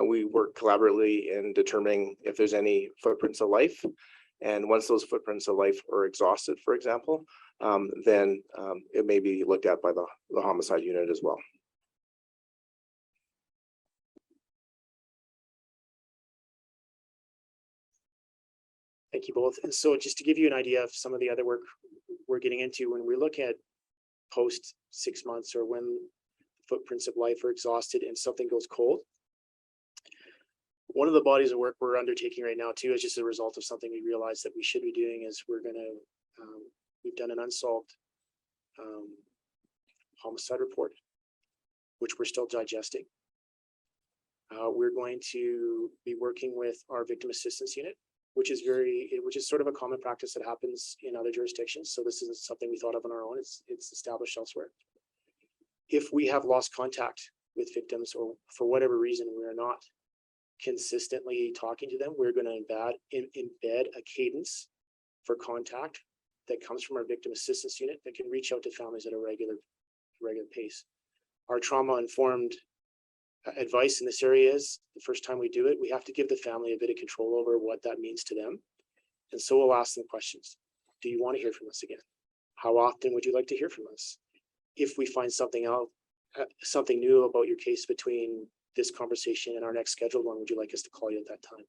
we work collaboratively in determining if there's any footprints of life. And once those footprints of life are exhausted, for example, then it may be looked at by the homicide unit as well. Thank you both. And so just to give you an idea of some of the other work we're getting into, when we look at post 6 months or when footprints of life are exhausted and something goes cold, one of the bodies of work we're undertaking right now too is just a result of something we realized that we should be doing is we've done an unsolved homicide report, which we're still digesting. We're going to be working with our victim assistance unit, which is sort of a common practice that happens in other jurisdictions. So this isn't something we thought of on our own. It's established elsewhere. If we have lost contact with victims or for whatever reason we are not consistently talking to them, we're going to embed a cadence for contact that comes from our victim assistance unit that can reach out to families at a regular pace. Our trauma-informed advice in this area is the first time we do it, we have to give the family a bit of control over what that means to them. And so we'll ask them questions. Do you want to hear from us again? How often would you like to hear from us? If we find something out, something new about your case between this conversation and our next scheduled one, would you like us to call you at that time?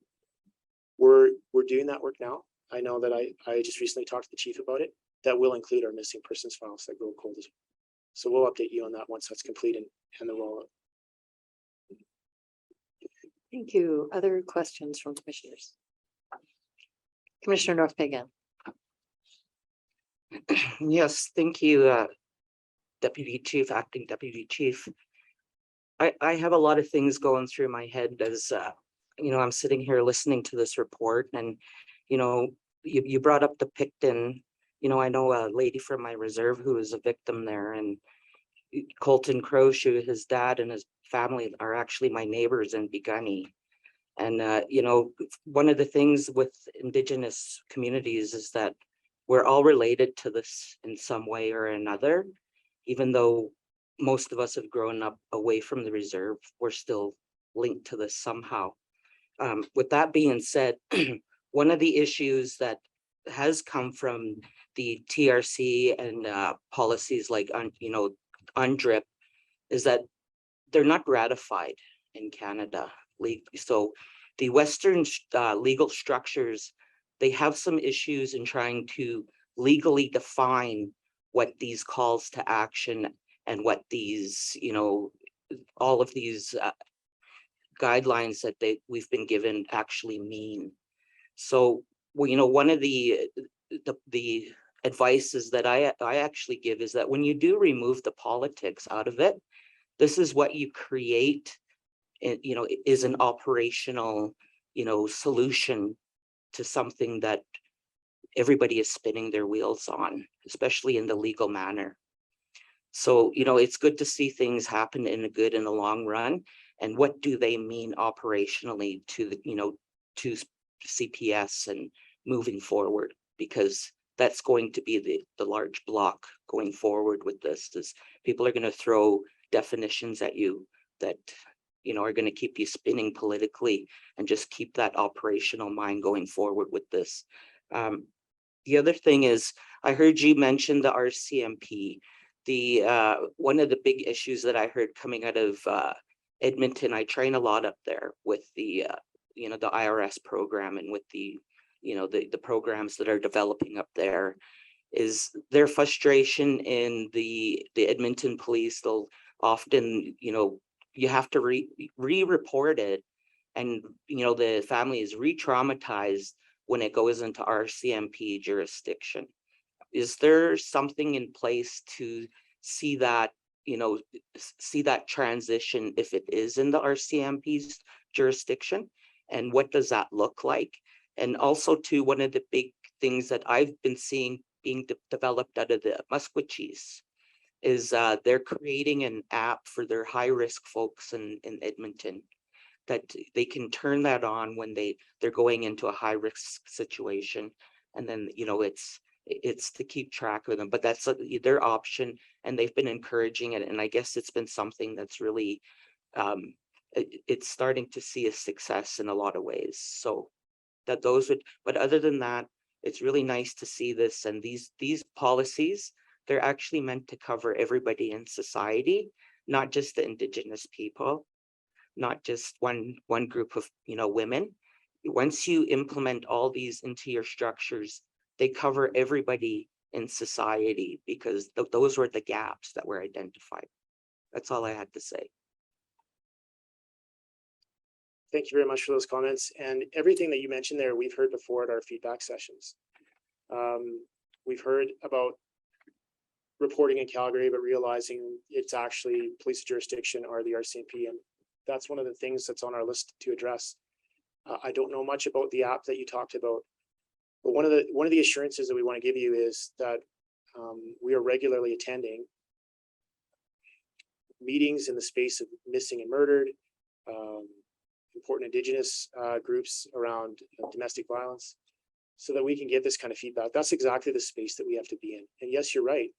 We're doing that work now. I know that I just recently talked to the chief about it. That will include our missing persons files that go cold as well. So we'll update you on that once that's complete and the rollout. Thank you. Other questions from commissioners? Commissioner North Pagan. Yes, thank you, Deputy Chief, Acting Deputy Chief. I have a lot of things going through my head as, I'm sitting here listening to this report and, you brought up the Picton, I know a lady from my reserve who is a victim there, and Colton Crowshoe, his dad and his family are actually my neighbors in Begunny. And, one of the things with Indigenous communities is that we're all related to this in some way or another, even though most of us have grown up away from the reserve, we're still linked to this somehow. With that being said, one of the issues that has come from the TRC and policies like, UNDRIP is that they're not ratified in Canada. So the Western legal structures, they have some issues in trying to legally define what these calls to action and what these, all of these guidelines that we've been given actually mean. So, one of the advices that I actually give is that when you do remove the politics out of it, this is what you create, is an operational, solution to something that everybody is spinning their wheels on, especially in the legal manner. So, it's good to see things happen in a good and a long run. And what do they mean operationally to the, to CPS and moving forward? Because that's going to be the large block going forward with this, is people are going to throw definitions at you that, are going to keep you spinning politically and just keep that operational mind going forward with this. The other thing is, I heard you mention the RCMP. One of the big issues that I heard coming out of Edmonton, I train a lot up there with the IRS program and with the programs that are developing up there, is their frustration in the Edmonton police. They'll often, you have to re-report it, and the family is re-traumatized when it goes into RCMP jurisdiction. Is there something in place to see that, see that transition if it is in the RCMP's jurisdiction? And what does that look like? And also too, one of the big things that I've been seeing being developed out of the Musqueam is they're creating an app for their high-risk folks in Edmonton, that they can turn that on when they're going into a high-risk situation. And then, it's to keep track of them, but that's their option, and they've been encouraging it. And I guess it's been something that's really, it's starting to see a success in a lot of ways. So that those would, but other than that, it's really nice to see this. And these policies, they're actually meant to cover everybody in society, not just the Indigenous people, not just one group of, women. once you implement all these into your structures, they cover everybody in society because those were the gaps that were identified. That's all I had to say. Thank you very much for those comments, and everything that you mentioned there, we've heard before at our feedback sessions. We've heard about reporting in Calgary, but realizing it's actually police jurisdiction or the RCMP, and that's one of the things that's on our list to address. I don't know much about the app that you talked about, but one of the assurances that we want to give you is that we are regularly attending meetings in the space of missing and murdered, important Indigenous groups around domestic violence, so that we can get this kind of feedback. That's exactly the space that we have to be in. And yes, you're right.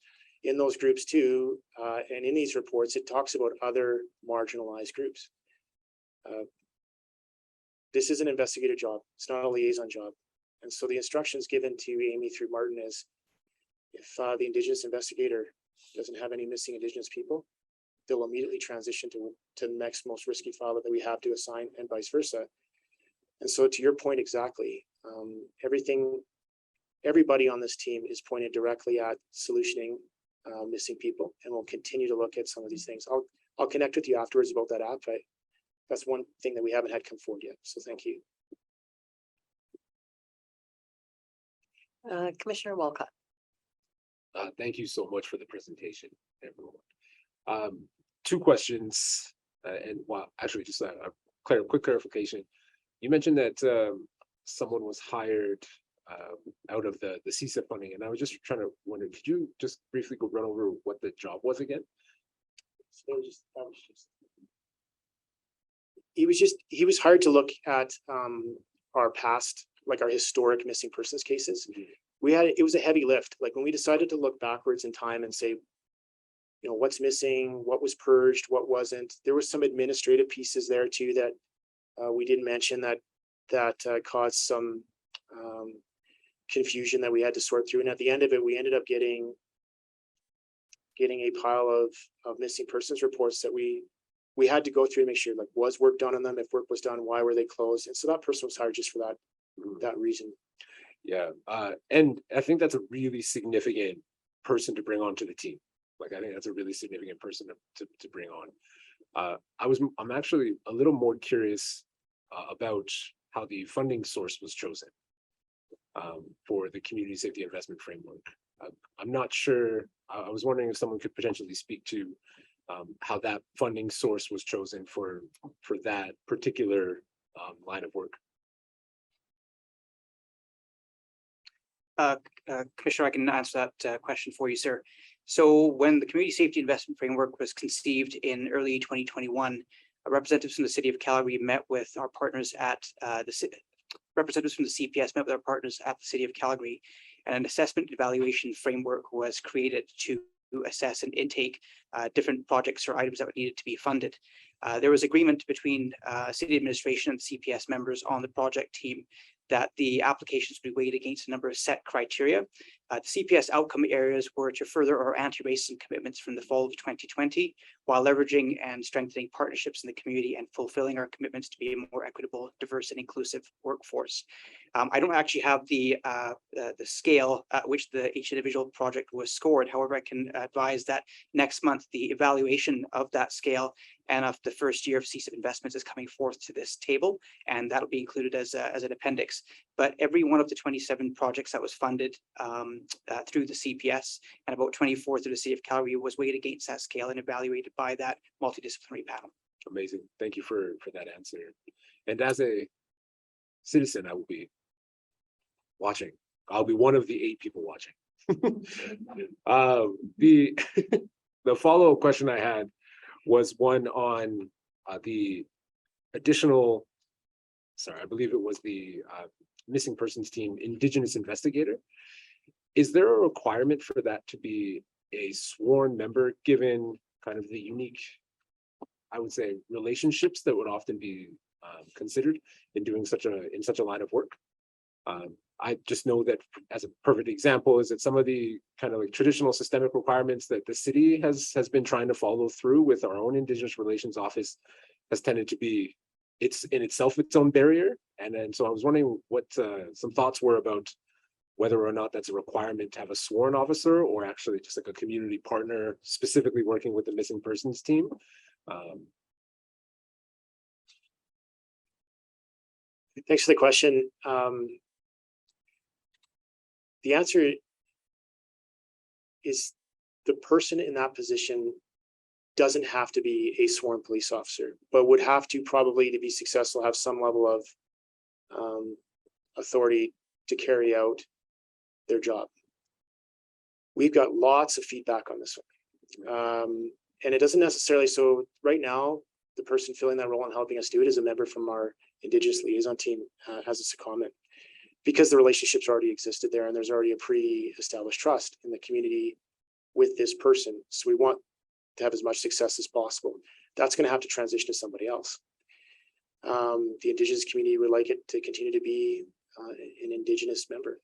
In those groups too, and in these reports, it talks about other marginalized groups. This is an investigative job. It's not a liaison job. And so the instructions given to Amy through Martin is, if the Indigenous investigator doesn't have any missing Indigenous people, they'll immediately transition to the next most risky file that we have to assign, and vice versa. And so to your point exactly, everybody on this team is pointed directly at solutioning missing people, and we'll continue to look at some of these things. I'll connect with you afterwards about that app. That's one thing that we haven't had come forward yet. So thank you. Commissioner Walcott. Thank you so much for the presentation, everyone. Two questions, and well, actually just a quick clarification. You mentioned that someone was hired out of the CSIP funding, and I was just trying to wonder, could you just briefly run over what the job was again? He was hired to look at our past, like our historic missing persons cases. It was a heavy lift. Like when we decided to look backwards in time and say, you know, what's missing, what was purged, what wasn't. There was some administrative pieces there too that we didn't mention that caused some confusion that we had to sort through. And at the end of it, we ended up getting a pile of missing persons reports that we had to go through and make sure, like, was work done on them? If work was done, why were they closed? And so that person was hired just for that reason. Yeah, and I think that's a really significant person to bring onto the team. Like, I think that's a really significant person to bring on. I'm actually a little more curious about how the funding source was chosen for the community safety investment framework. I'm not sure. I was wondering if someone could potentially speak to how that funding source was chosen for that particular line of work. Commissioner, I can answer that question for you, sir. So when the Community Safety Investment Framework was conceived in early 2021, representatives from the City of Calgary met with our partners at representatives from the CPS met with our partners at the City of Calgary, and an assessment evaluation framework was created to assess and intake different projects or items that needed to be funded. There was agreement between City administration and CPS members on the project team that the applications would be weighed against a number of set criteria. The CPS outcome areas were to further our anti-racism commitments from the fall of 2020, while leveraging and strengthening partnerships in the community and fulfilling our commitments to be a more equitable, diverse, and inclusive workforce. I don't actually have the scale at which each individual project was scored. However, I can advise that next month, the evaluation of that scale and of the first year of CSIP investments is coming forth to this table, and that'll be included as an appendix. But every one of the 27 projects that was funded through the CPS and about 24 through the City of Calgary was weighed against that scale and evaluated by that multidisciplinary panel. Amazing. Thank you for that answer. And as a citizen, I will be watching. I'll be one of the 8 people watching. The follow-up question I had was one on the additional, I believe it was the missing persons team Indigenous investigator. Is there a requirement for that to be a sworn member, given kind of the unique, I would say, relationships that would often be considered in doing such a line of work? I just know that as a perfect example is that some of the kind of like traditional systemic requirements that the city has been trying to follow through with our own Indigenous Relations Office has tended to be it's in itself its own barrier. And then, so I was wondering what some thoughts were about whether or not that's a requirement to have a sworn officer or actually just like a community partner specifically working with the missing persons team. Thanks for the question. The answer is the person in that position doesn't have to be a sworn police officer, but would have to probably, to be successful, have some level of authority to carry out their job. We've got lots of feedback on this one. And it doesn't necessarily, so right now, the person filling that role and helping us do it is a member from our Indigenous liaison team as a secondment, because the relationships already existed there and there's already a pre-established trust in the community with this person. So we want to have as much success as possible. That's going to have to transition to somebody else. The Indigenous community would like it to continue to be an Indigenous member.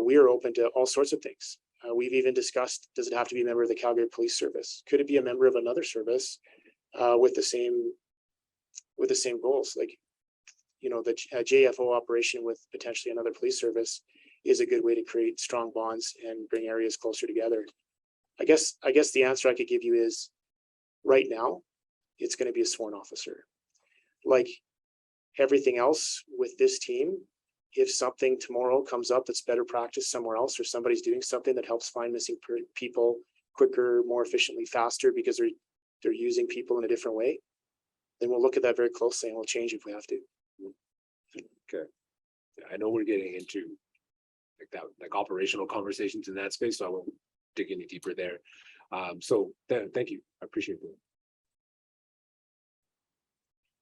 We are open to all sorts of things. We've even discussed, does it have to be a member of the Calgary Police Service? Could it be a member of another service with the same goals? Like, you know, the JFO operation with potentially another police service is a good way to create strong bonds and bring areas closer together. I guess the answer I could give you is right now, it's going to be a sworn officer. Like everything else with this team, if something tomorrow comes up that's better practice somewhere else, or somebody's doing something that helps find missing people quicker, more efficiently, faster, because they're using people in a different way, then we'll look at that very closely and we'll change if we have to. Okay. I know we're getting into like operational conversations in that space, so I won't dig any deeper there. So thank you. I appreciate that.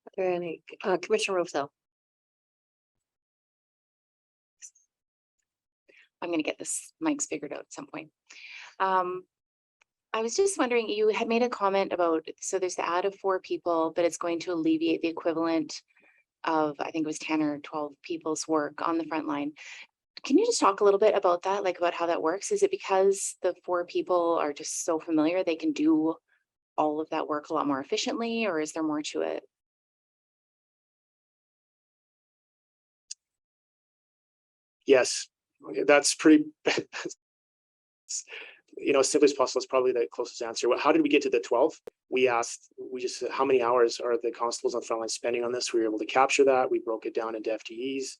Are there any, Commissioner Rosell? I'm going to get this mics figured out at some point. I was just wondering, you had made a comment about, so there's the add of 4 people, but it's going to alleviate the equivalent of, I think it was 10 or 12 people's work on the front line. Can you just talk a little bit about that, like about how that works? Is it because the 4 people are just so familiar, they can do all of that work a lot more efficiently, or is there more to it? Yes, that's pretty, you know, as simple as possible is probably the closest answer. How did we get to the 12? We just said, how many hours are the constables on the front line spending on this? We were able to capture that. We broke it down into FTEs.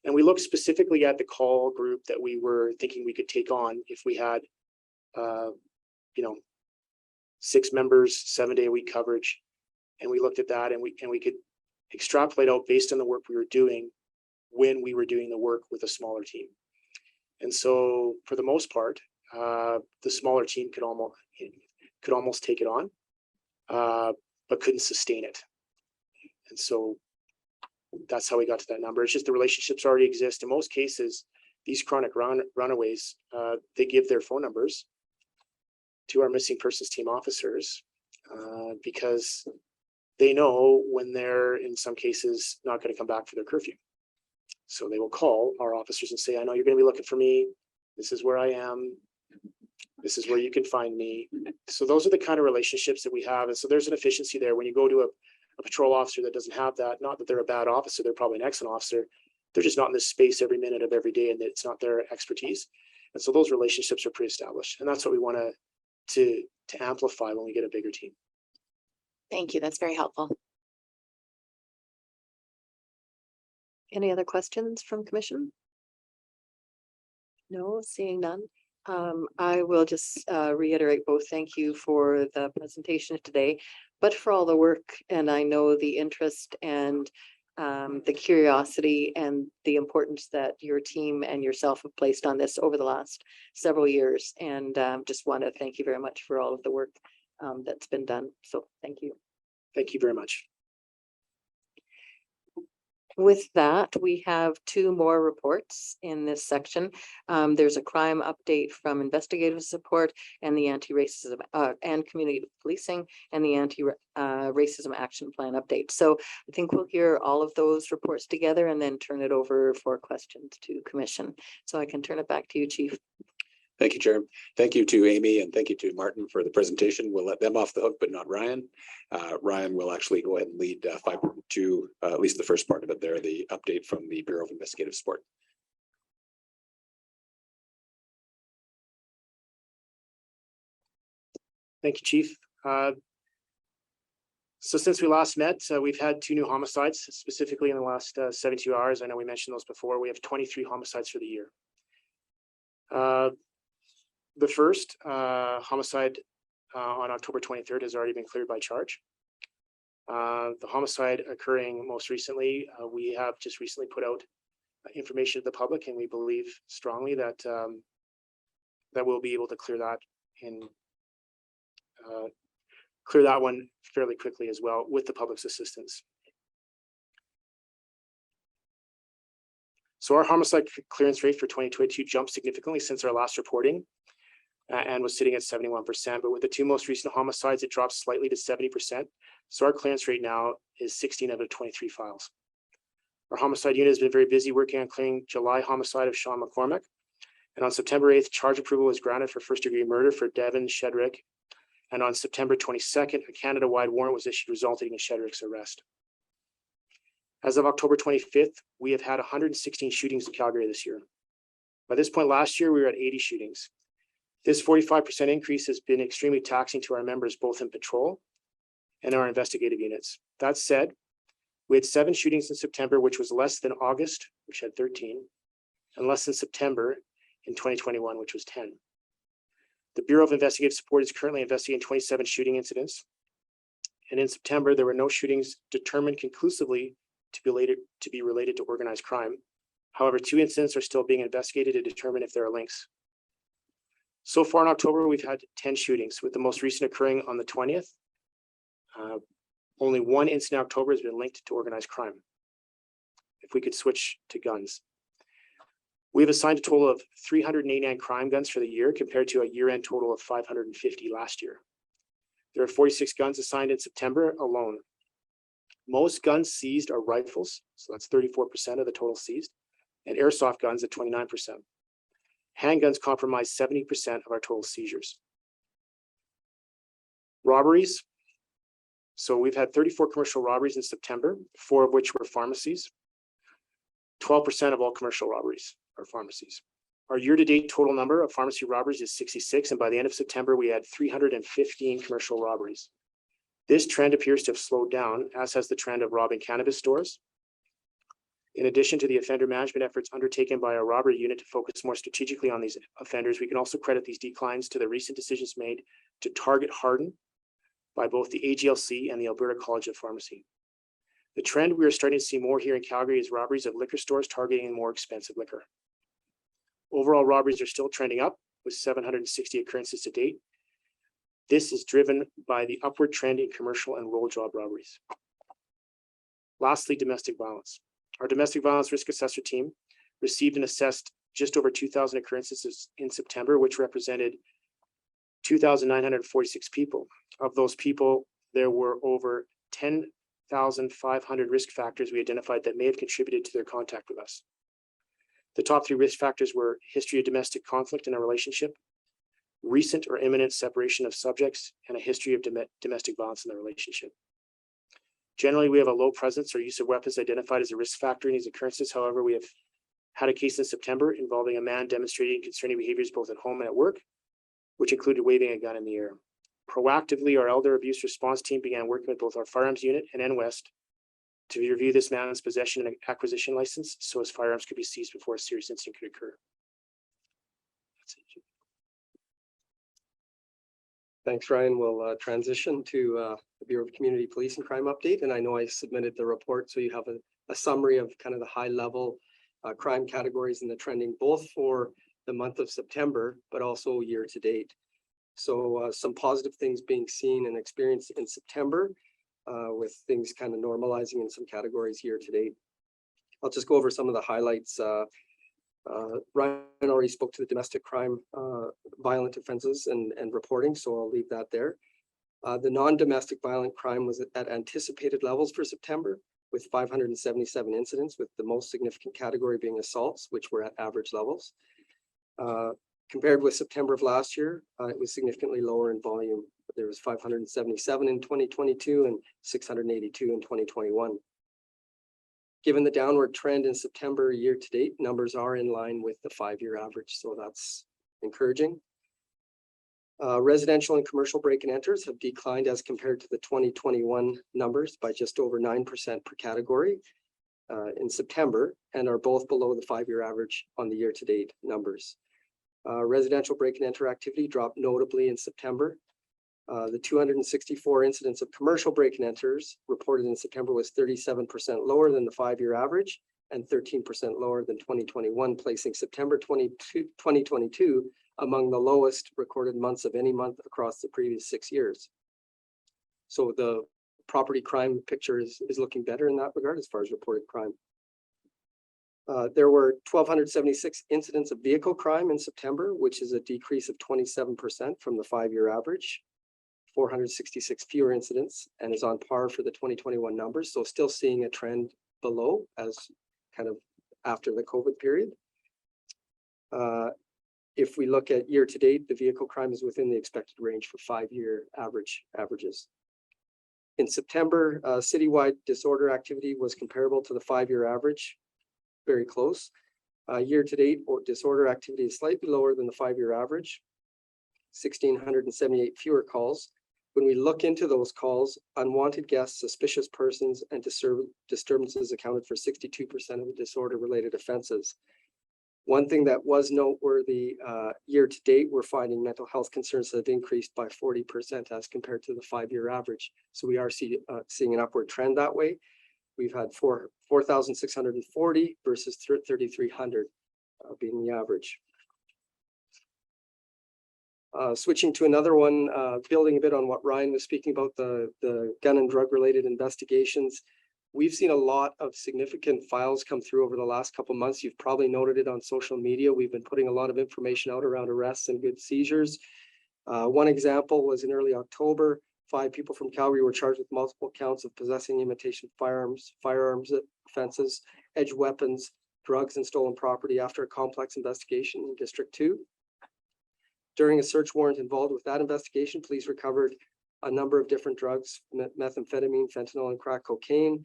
And we looked specifically at the call group that we were thinking we could take on if we had, you know, 6 members, 7-day-a-week coverage. And we looked at that and we could extrapolate out based on the work we were doing when we were doing the work with a smaller team. And so for the most part, the smaller team could almost take it on, but couldn't sustain it. And so that's how we got to that number. It's just the relationships already exist. In most cases, these chronic runaways, they give their phone numbers to our missing persons team officers because they know when they're, in some cases, not going to come back for their curfew. So they will call our officers and say, I know you're going to be looking for me. This is where I am. This is where you can find me. So those are the kind of relationships that we have. And so there's an efficiency there. When you go to a patrol officer that doesn't have that, not that they're a bad officer, they're probably an excellent officer. They're just not in this space every minute of every day, and it's not their expertise. And so those relationships are pre-established. And that's what we want to amplify when we get a bigger team. Thank you. That's very helpful. Any other questions from commission? No, seeing none. I will just reiterate both thank you for the presentation today, but for all the work, and I know the interest and the curiosity and the importance that your team and yourself have placed on this over the last several years. And just want to thank you very much for all of the work that's been done. So thank you. Thank you very much. With that, we have 2 more reports in this section. There's a crime update from investigative support and the anti-racism and community policing and the anti-racism action plan update. So I think we'll hear all of those reports together and then turn it over for questions to commission. So I can turn it back to you, Chief. Thank you, Chair. Thank you to Amy and thank you to Martin for the presentation. We'll let them off the hook, but not Ryan. Ryan will actually go ahead and lead 5.2, at least the first part of it there, the update from the Bureau of Investigative Support. Thank you, Chief. So since we last met, we've had 2 new homicides, specifically in the last 72 hours. I know we mentioned those before. We have 23 homicides for the year. The first homicide on October 23rd has already been cleared by charge. The homicide occurring most recently, we have just recently put out information to the public, and we believe strongly that that we'll be able to clear that one fairly quickly as well with the public's assistance. So our homicide clearance rate for 2022 jumped significantly since our last reporting and was sitting at 71%. But with the 2 most recent homicides, it dropped slightly to 70%. So our clearance rate now is 16 out of 23 files. Our homicide unit has been very busy working on clearing July homicide of Sean McCormick. And on September 8th, charge approval was granted for first-degree murder for Devin Shedrick. And on September 22nd, a Canada-wide warrant was issued resulting in Shedrick's arrest. As of October 25th, we have had 116 shootings in Calgary this year. By this point last year, we were at 80 shootings. This 45% increase has been extremely taxing to our members, both in patrol and our investigative units. That said, we had 7 shootings in September, which was less than August, which had 13, and less than September in 2021, which was 10. The Bureau of Investigative Support is currently investigating 27 shooting incidents. And in September, there were no shootings determined conclusively to be related to organized crime. However, 2 incidents are still being investigated to determine if there are links. So far in October, we've had 10 shootings, with the most recent occurring on the 20th. Only 1 incident in October has been linked to organized crime. If we could switch to guns. We've assigned a total of 389 crime guns for the year compared to a year-end total of 550 last year. There are 46 guns assigned in September alone. Most guns seized are rifles, so that's 34% of the total seized, and airsoft guns at 29%. Handguns comprise 70% of our total seizures. Robberies. So we've had 34 commercial robberies in September, 4 of which were pharmacies. 12% of all commercial robberies are pharmacies. Our year-to-date total number of pharmacy robberies is 66, and by the end of September, we had 315 commercial robberies. This trend appears to have slowed down, as has the trend of robbing cannabis stores. In addition to the offender management efforts undertaken by our robbery unit to focus more strategically on these offenders, we can also credit these declines to the recent decisions made to target harden by both the AGLC and the Alberta College of Pharmacy. The trend we are starting to see more here in Calgary is robberies of liquor stores targeting more expensive liquor. Overall robberies are still trending up with 760 occurrences to date. This is driven by the upward trend in commercial and roll job robberies. Lastly, domestic violence. Our domestic violence risk assessor team received and assessed just over 2,000 occurrences in September, which represented 2,946 people. Of those people, there were over 10,500 risk factors we identified that may have contributed to their contact with us. The top 3 risk factors were history of domestic conflict in a relationship, recent or imminent separation of subjects, and a history of domestic violence in the relationship. Generally, we have a low presence or use of weapons identified as a risk factor in these occurrences. However, we have had a case in September involving a man demonstrating concerning behaviors both at home and at work, which included waving a gun in the air. Proactively, our elder abuse response team began working with both our firearms unit and NWest to review this man's possession and acquisition license so his firearms could be seized before a serious incident could occur. That's it. Thanks, Ryan. We'll transition to the Bureau of Community Police and Crime update. And I know I submitted the report, so you have a summary of kind of the high level crime categories and the trending both for the month of September, but also year to date. So some positive things being seen and experienced in September with things kind of normalizing in some categories year to date. I'll just go over some of the highlights. Ryan already spoke to the domestic crime, violent offenses and reporting, so I'll leave that there. The non-domestic violent crime was at anticipated levels for September with 577 incidents, with the most significant category being assaults, which were at average levels. Compared with September of last year, it was significantly lower in volume. There was 577 in 2022 and 682 in 2021. Given the downward trend in September year to date, numbers are in line with the 5-year average, so that's encouraging. Residential and commercial break and enters have declined as compared to the 2021 numbers by just over 9% per category in September, and are both below the 5-year average on the year to date numbers. Residential break and enter activity dropped notably in September. The 264 incidents of commercial break and enters reported in September was 37% lower than the 5-year average and 13% lower than 2021, placing September 2022 among the lowest recorded months of any month across the previous 6 years. So the property crime picture is looking better in that regard as far as reported crime. There were 1,276 incidents of vehicle crime in September, which is a decrease of 27% from the 5-year average. 466 fewer incidents, and is on par for the 2021 numbers. So still seeing a trend below as kind of after the COVID period. If we look at year to date, the vehicle crime is within the expected range for 5-year averages. In September, citywide disorder activity was comparable to the 5-year average, very close. Year to date, disorder activity is slightly lower than the 5-year average, 1,678 fewer calls. When we look into those calls, unwanted guests, suspicious persons, and disturbances accounted for 62% of the disorder-related offenses. One thing that was noteworthy year to date, we're finding mental health concerns have increased by 40% as compared to the 5-year average. So we are seeing an upward trend that way. We've had 4,640 versus 3,300 being the average. Switching to another one, building a bit on what Ryan was speaking about, the gun and drug related investigations. We've seen a lot of significant files come through over the last couple of months. You've probably noted it on social media. We've been putting a lot of information out around arrests and good seizures. One example was in early October, 5 people from Calgary were charged with multiple counts of possessing imitation firearms offenses, edged weapons, drugs, and stolen property after a complex investigation in District 2. During a search warrant involved with that investigation, police recovered a number of different drugs, methamphetamine, fentanyl, and crack cocaine,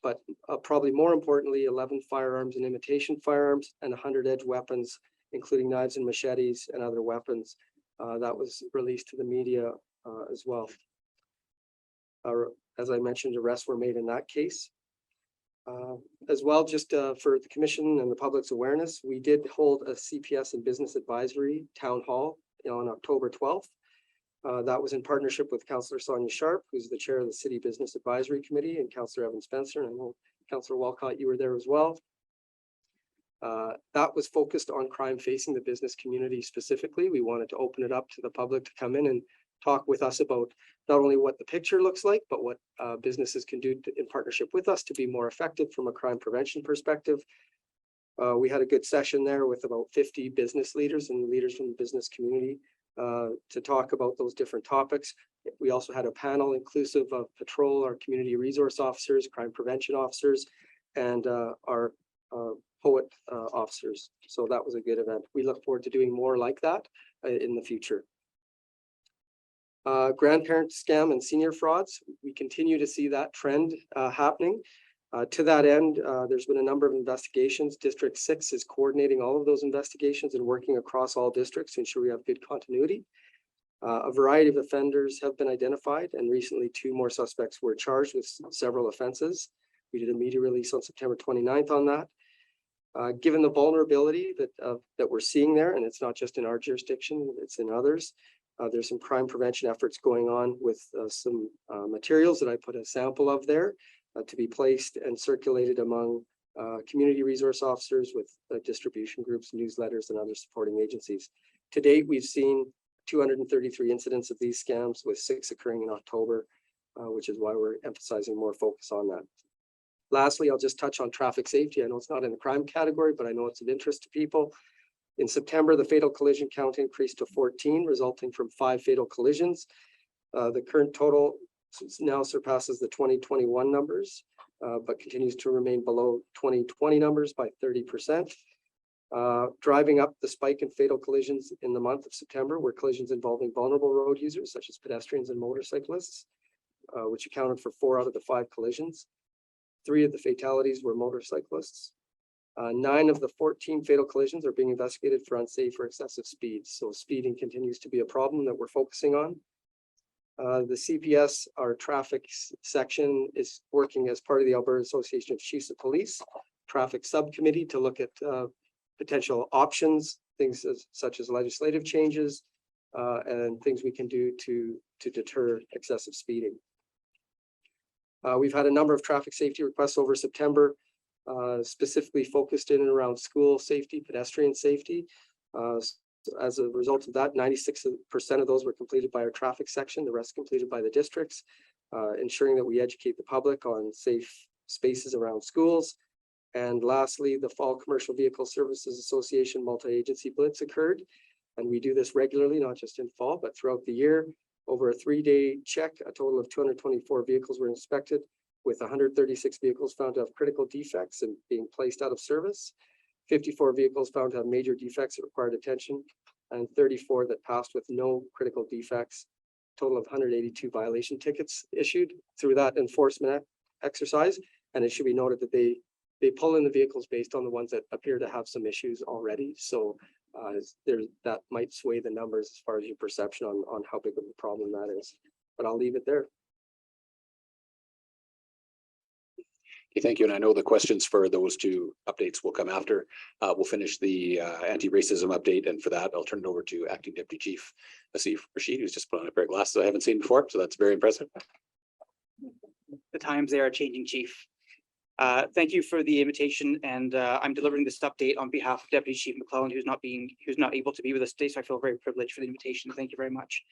but probably more importantly, 11 firearms and imitation firearms and 100 edged weapons, including knives and machetes and other weapons. That was released to the media as well. As I mentioned, arrests were made in that case. As well, just for the commission and the public's awareness, we did hold a CPS and business advisory town hall on October 12th. That was in partnership with Councillor Sonia Sharp, who's the chair of the City Business Advisory Committee, and Councillor Evan Spencer, and I know Councillor Walcott, you were there as well. That was focused on crime facing the business community specifically. We wanted to open it up to the public to come in and talk with us about not only what the picture looks like, but what businesses can do in partnership with us to be more effective from a crime prevention perspective. We had a good session there with about 50 business leaders and leaders from the business community to talk about those different topics. We also had a panel inclusive of patrol, our community resource officers, crime prevention officers, and our poet officers. So that was a good event. We look forward to doing more like that in the future. Grandparent scam and senior frauds, we continue to see that trend happening. To that end, there's been a number of investigations. District 6 is coordinating all of those investigations and working across all districts to ensure we have good continuity. A variety of offenders have been identified, and recently 2 more suspects were charged with several offenses. We did a media release on September 29th on that. Given the vulnerability that we're seeing there, and it's not just in our jurisdiction, it's in others, there's some crime prevention efforts going on with some materials that I put a sample of there to be placed and circulated among community resource officers with distribution groups, newsletters, and other supporting agencies. To date, we've seen 233 incidents of these scams, with 6 occurring in October, which is why we're emphasizing more focus on that. Lastly, I'll just touch on traffic safety. I know it's not in the crime category, but I know it's of interest to people. In September, the fatal collision count increased to 14, resulting from 5 fatal collisions. The current total now surpasses the 2021 numbers, but continues to remain below 2020 numbers by 30%. Driving up the spike in fatal collisions in the month of September were collisions involving vulnerable road users such as pedestrians and motorcyclists, which accounted for 4 out of the 5 collisions. 3 of the fatalities were motorcyclists. 9 of the 14 fatal collisions are being investigated for unsafe or excessive speed. So speeding continues to be a problem that we're focusing on. The CPS, our traffic section, is working as part of the Alberta Association of Chiefs of Police Traffic Subcommittee to look at potential options, such as legislative changes, and things we can do to deter excessive speeding. We've had a number of traffic safety requests over September, specifically focused in and around school safety, pedestrian safety. As a result of that, 96% of those were completed by our traffic section, the rest completed by the districts, ensuring that we educate the public on safe spaces around schools. And lastly, the Fall Commercial Vehicle Services Association multi-agency blitz occurred. And we do this regularly, not just in fall, but throughout the year. Over a 3-day check, a total of 224 vehicles were inspected, with 136 vehicles found to have critical defects and being placed out of service. 54 vehicles found to have major defects that required attention, and 34 that passed with no critical defects. Total of 182 violation tickets issued through that enforcement exercise. And it should be noted that they pull in the vehicles based on the ones that appear to have some issues already. So that might sway the numbers as far as your perception on how big of a problem that is. But I'll leave it there. Okay, thank you. And I know the questions for those 2 updates will come after. We'll finish the anti-racism update. And for that, I'll turn it over to Acting Deputy Chief Asif Rashid, who's just put on a pair of glasses I haven't seen before. So that's very impressive. The times they are changing, Chief. Thank you for the invitation, and I'm delivering this update on behalf of Deputy Chief McClelland, who's not able to be with us today. So I feel very privileged for the invitation. Thank you very much.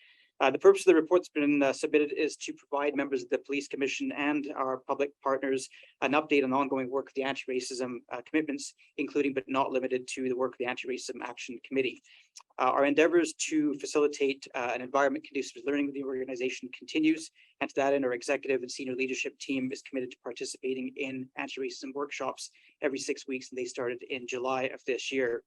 The purpose of the report that's been submitted is to provide members of the Police Commission and our public partners an update on the ongoing work of the anti-racism commitments, including but not limited to the work of the Anti-Racism Action Committee. Our endeavors to facilitate an environment conducive to learning with the organization continues, and to that end, our executive and senior leadership team is committed to participating in anti-racism workshops every 6 weeks, and they started in July of this year.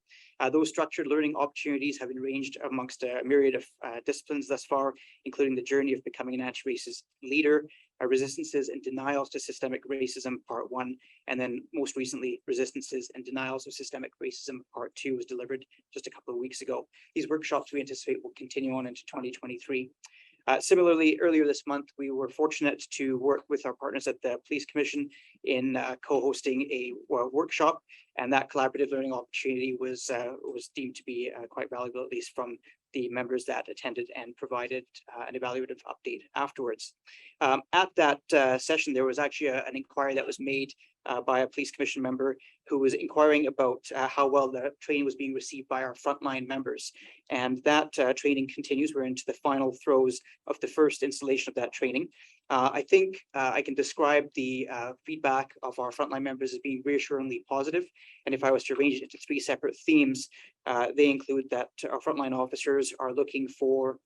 Those structured learning opportunities have been ranged amongst a myriad of disciplines thus far, including the journey of becoming an anti-racist leader, resistances and denials to systemic racism, part 1, and then most recently, resistances and denials of systemic racism, part 2 was delivered just a couple of weeks ago. These workshops we anticipate will continue on into 2023. Similarly, earlier this month, we were fortunate to work with our partners at the Police Commission in co-hosting a workshop, and that collaborative learning opportunity was deemed to be quite valuable, at least from the members that attended, and provided an evaluative update afterwards. At that session, there was actually an inquiry that was made by a Police Commission member who was inquiring about how well the training was being received by our frontline members. And that training continues. We're into the final throes of the first installation of that training. I think I can describe the feedback of our frontline members as being reassuringly positive. And if I was to arrange it into 3 separate themes, they include that our frontline officers are looking for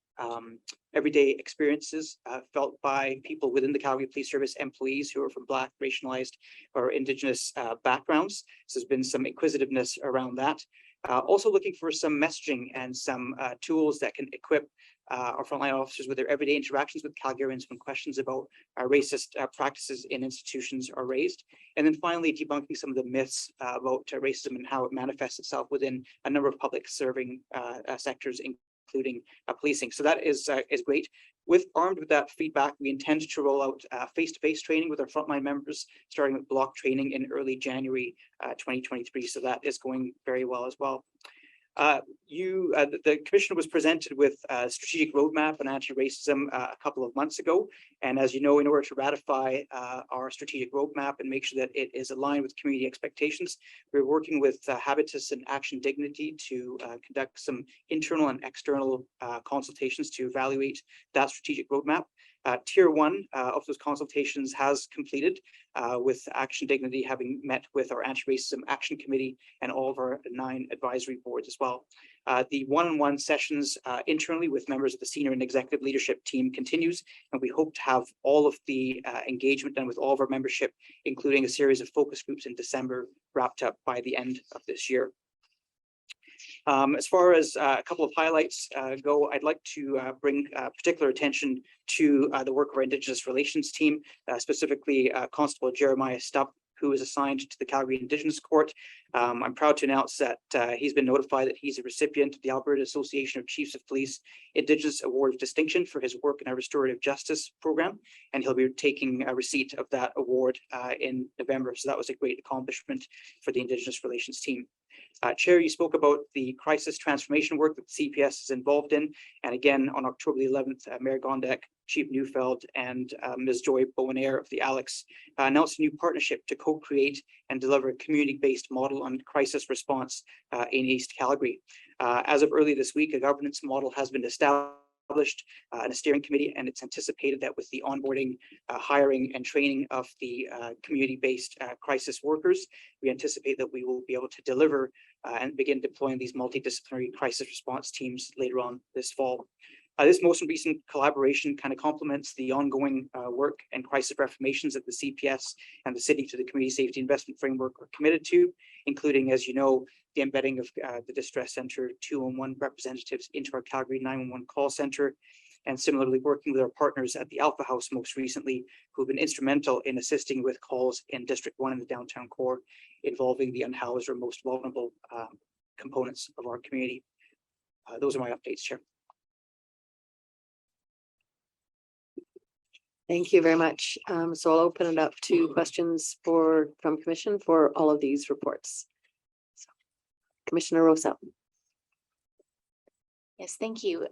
everyday experiences felt by people within the Calgary Police Service employees who are from Black, racialized, or Indigenous backgrounds. So there's been some inquisitiveness around that. Also looking for some messaging and some tools that can equip our frontline officers with their everyday interactions with Calgarians when questions about racist practices in institutions are raised. And then finally, debunking some of the myths about racism and how it manifests itself within a number of public serving sectors, including policing. So that is great. Armed with that feedback, we intend to roll out face-to-face training with our frontline members, starting with block training in early January 2023. So that is going very well as well. The commission was presented with a strategic roadmap on anti-racism a couple of months ago. And as you know, in order to ratify our strategic roadmap and make sure that it is aligned with community expectations, we're working with Habitus and Action Dignity to conduct some internal and external consultations to evaluate that strategic roadmap. Tier 1 of those consultations has completed, with Action Dignity having met with our Anti-Racism Action Committee and all of our 9 advisory boards as well. The one-on-one sessions internally with members of the senior and executive leadership team continues, and we hope to have all of the engagement done with all of our membership, including a series of focus groups in December, wrapped up by the end of this year. As far as a couple of highlights go, I'd like to bring particular attention to the work of our Indigenous Relations team, specifically Constable Jeremiah Stupp, who is assigned to the Calgary Indigenous Court. I'm proud to announce that he's been notified that he's a recipient of the Alberta Association of Chiefs of Police Indigenous Award of Distinction for his work in our restorative justice program, and he'll be taking a receipt of that award in November. So that was a great accomplishment for the Indigenous Relations team. Chair, you spoke about the crisis transformation work that the CPS is involved in. And again, on October the 11th, Mayor Gondek, Chief Neufeld, and Ms. Joy Bowenair of the Alex announced a new partnership to co-create and deliver a community-based model on crisis response in East Calgary. As of early this week, a governance model has been established in a steering committee, and it's anticipated that with the onboarding, hiring, and training of the community-based crisis workers, we anticipate that we will be able to deliver and begin deploying these multidisciplinary crisis response teams later on this fall. This most recent collaboration kind of complements the ongoing work and crisis reformations that the CPS and the city to the Community Safety Investment Framework are committed to, including, as you know, the embedding of the Distress Center 211 representatives into our Calgary 911 call center, and similarly working with our partners at the Alpha House most recently, who've been instrumental in assisting with calls in District 1 in the downtown core involving the unhoused or most vulnerable components of our community. Those are my updates, Chair. Thank you very much. So I'll open it up to questions from Commission for all of these reports. So, Commissioner Rosa. Yes, thank you.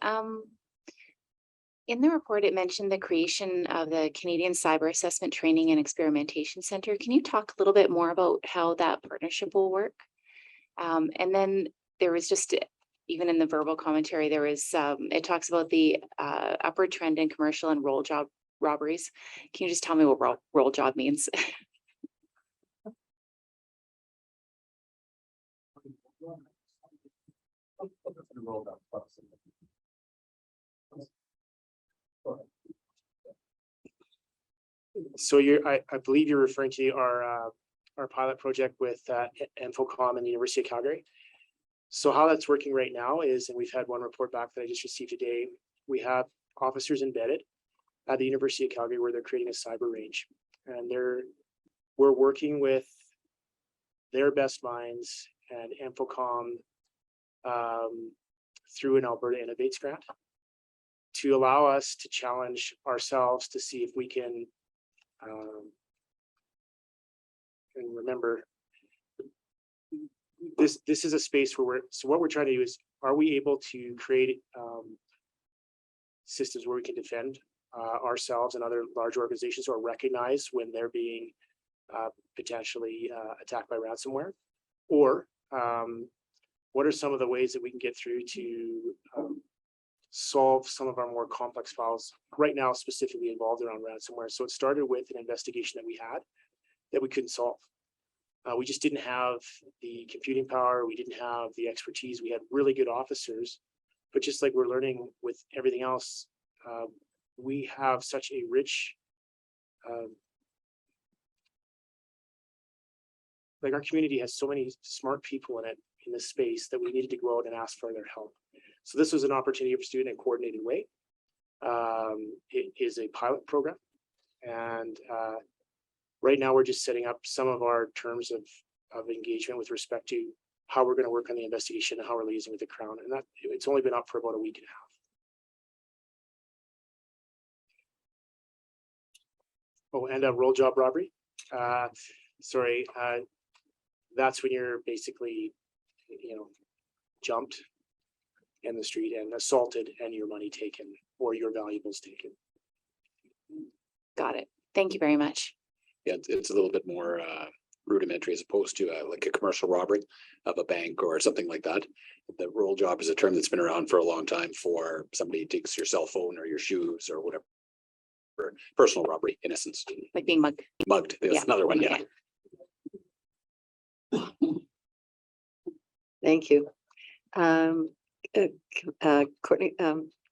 In the report, it mentioned the creation of the Canadian Cyber Assessment Training and Experimentation Center. Can you talk a little bit more about how that partnership will work? And then there was just, even in the verbal commentary, there was, it talks about the upward trend in commercial and role job robberies. Can you just tell me what role job means? So I believe you're referring to our pilot project with Infocom and the University of Calgary. So how that's working right now is, and we've had one report back that I just received today, we have officers embedded at the University of Calgary where they're creating a cyber range, and we're working with their best minds and Infocom through an Alberta Innovates grant to allow us to challenge ourselves to see if we can and remember this is a space where what we're trying to do is, are we able to create systems where we can defend ourselves and other large organizations, or recognize when they're being potentially attacked by ransomware, or what are some of the ways that we can get through to solve some of our more complex files right now, specifically involved around ransomware. So it started with an investigation that we had that we couldn't solve. We just didn't have the computing power. We didn't have the expertise. We had really good officers, but just like we're learning with everything else, we have such a rich, like our community has so many smart people in it, in this space, that we needed to go out and ask for their help. So this was an opportunity for student in a coordinated way. It is a pilot program, and right now we're just setting up some of our terms of engagement with respect to how we're going to work on the investigation and how we're liaising with the Crown, and that it's only been up for about a week and a half. Oh, and a role job robbery. Sorry, that's when you're basically, jumped in the street and assaulted and your money taken or your valuables taken. Got it. Thank you very much. Yeah, it's a little bit more rudimentary as opposed to like a commercial robbery of a bank or something like that. The role job is a term that's been around for a long time for somebody takes your cell phone or your shoes or whatever. For personal robbery, in essence. Like being mugged. Mugged, there's Yeah. another one, yeah. Thank you. Courtney,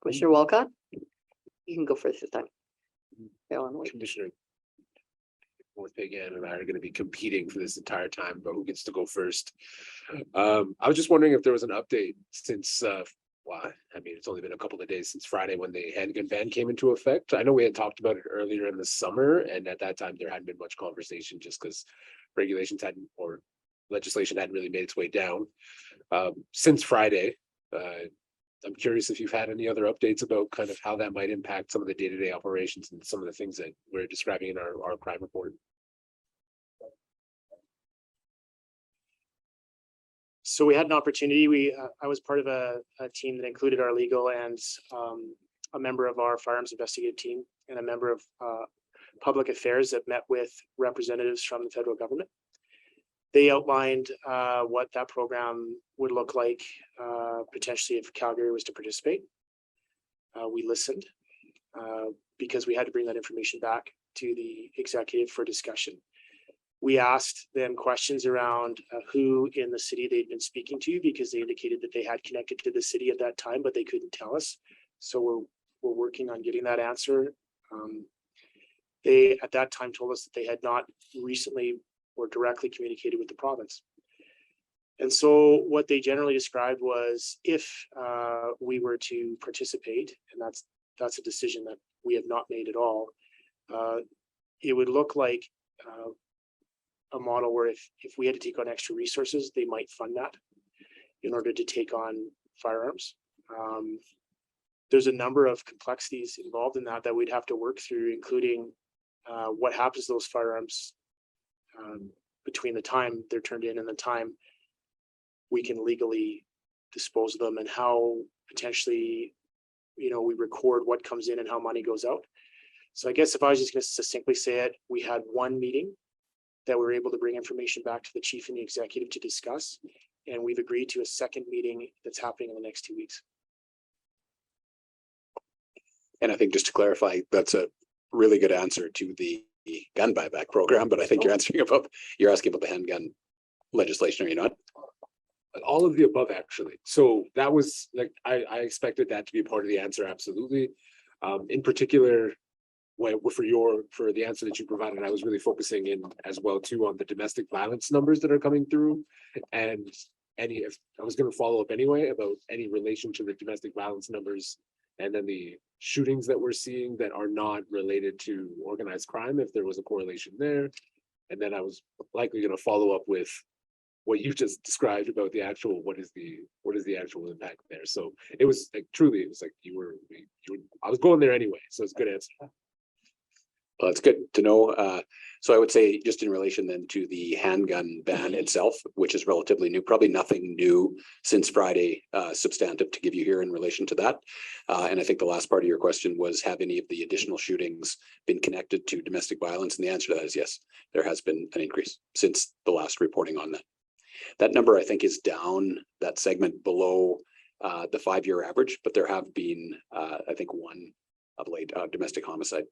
Commissioner Walcott, you can go first this time. Commissioner. North Pagan and I are gonna be competing for this entire time, but who gets to go first? I was just wondering if there was an update since, well, I mean, it's only been a couple of days since Friday when the handgun ban came into effect. I know we had talked about it earlier in the summer, and at that time, there hadn't been much conversation just because regulations hadn't, or legislation hadn't really made its way down. Since Friday, I'm curious if you've had any other updates about kind of how that might impact some of the day-to-day operations and some of the things that we're describing in our crime report. So we had an opportunity. I was part of a team that included our legal and a member of our firearms investigative team and a member of public affairs that met with representatives from the federal government. They outlined what that program would look like potentially if Calgary was to participate. We listened because we had to bring that information back to the executive for discussion. We asked them questions around who in the city they'd been speaking to, because they indicated that they had connected to the city at that time, but they couldn't tell us. So we're working on getting that answer. They at that time told us that they had not recently or directly communicated with the province. And so what they generally described was if we were to participate, and that's a decision that we have not made at all, it would look like a model where if we had to take on extra resources, they might fund that in order to take on firearms. There's a number of complexities involved in that we'd have to work through, including what happens to those firearms between the time they're turned in and the time we can legally dispose of them, and how potentially, we record what comes in and how money goes out. So I guess if I was just going to succinctly say it, we had one meeting that we were able to bring information back to the chief and the executive to discuss, and we've agreed to a second meeting that's happening in the next 2 weeks. And I think just to clarify, that's a really good answer to the gun buyback program, but I think you're asking about the handgun legislation, are you not? All of the above, actually. So that was like, I expected that to be a part of the answer, absolutely. In particular, for the answer that you provided, I was really focusing in as well too on the domestic violence numbers that are coming through, and if I was going to follow up anyway about any relation to the domestic violence numbers and then the shootings that we're seeing that are not related to organized crime, if there was a correlation there. And then I was likely going to follow up with what you just described about the actual, what is the actual impact there. So it was like, truly, it was like I was going there anyway. So it's a good answer. Well, it's good to know. So I would say just in relation then to the handgun ban itself, which is relatively new, probably nothing new since Friday, substantive to give you here in relation to that. And I think the last part of your question was, have any of the additional shootings been connected to domestic violence? And the answer to that is yes, there has been an increase since the last reporting on that. That number, I think, is down that segment below the 5-year average, but there have been, I think, one of late domestic homicide.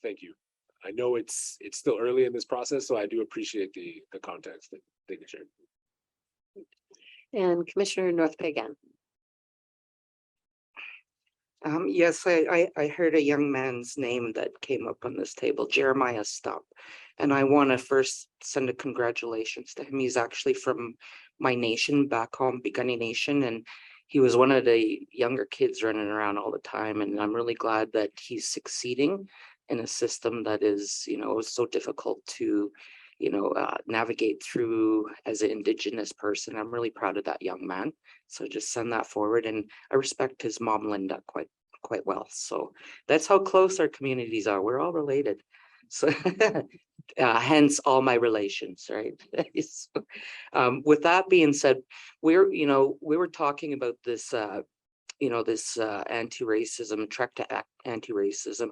Thank you. I know it's still early in this process, so I do appreciate the context. Thank you, Chair. And Commissioner North Pagan. Yes, I heard a young man's name that came up on this table, Jeremiah Stump. And I want to first send a congratulations to him. He's actually from my nation back home, Piikani Nation, and he was one of the younger kids running around all the time. And I'm really glad that he's succeeding in a system that is, so difficult to, navigate through as an Indigenous person. I'm really proud of that young man. So just send that forward. And I respect his mom, Linda, quite well. So that's how close our communities are. We're all related. So hence all my relations, right? So, with that being said, we were talking about this, this anti-racism, trek to anti-racism.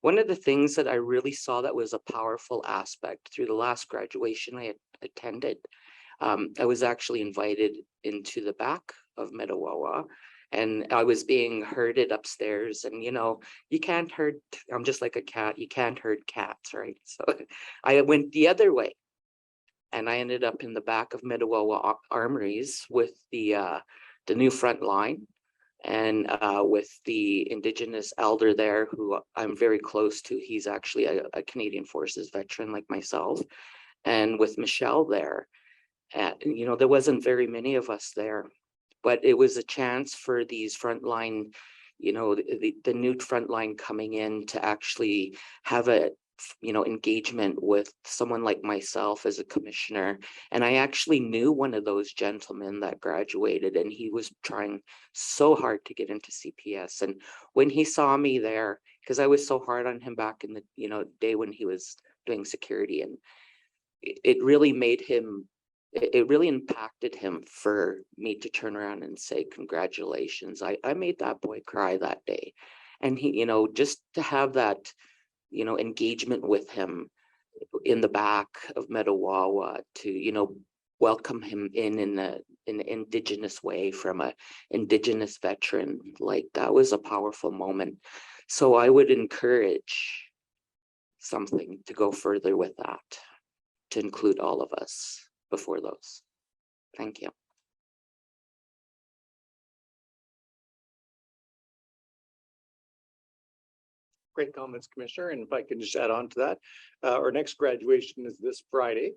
One of the things that I really saw that was a powerful aspect through the last graduation I attended, I was actually invited into the back of Medawawa, and I was being herded upstairs, and you can't herd, I'm just like a cat, you can't herd cats, right? So I went the other way, and I ended up in the back of Medawawa Armories with the new front line. And with the Indigenous elder there, who I'm very close to, he's actually a Canadian Forces veteran like myself. And with Michelle there, you know, there wasn't very many of us there, but it was a chance for these frontline, you know, the new frontline coming in to actually have a, you know, engagement with someone like myself as a commissioner. And I actually knew one of those gentlemen that graduated, and he was trying so hard to get into CPS. And when he saw me there, because I was so hard on him back in the, you know, day when he was doing security, and it really made him, it really impacted him for me to turn around and say, congratulations. I made that boy cry that day. And he, you know, just to have that, you know, engagement with him in the back of Metawawa to, you know, welcome him in an Indigenous way from a Indigenous veteran, like that was a powerful moment. So I would encourage something to go further with that, to include all of us before those. Thank you. Great comments, Commissioner. And if I can just add on to that, our next graduation is this Friday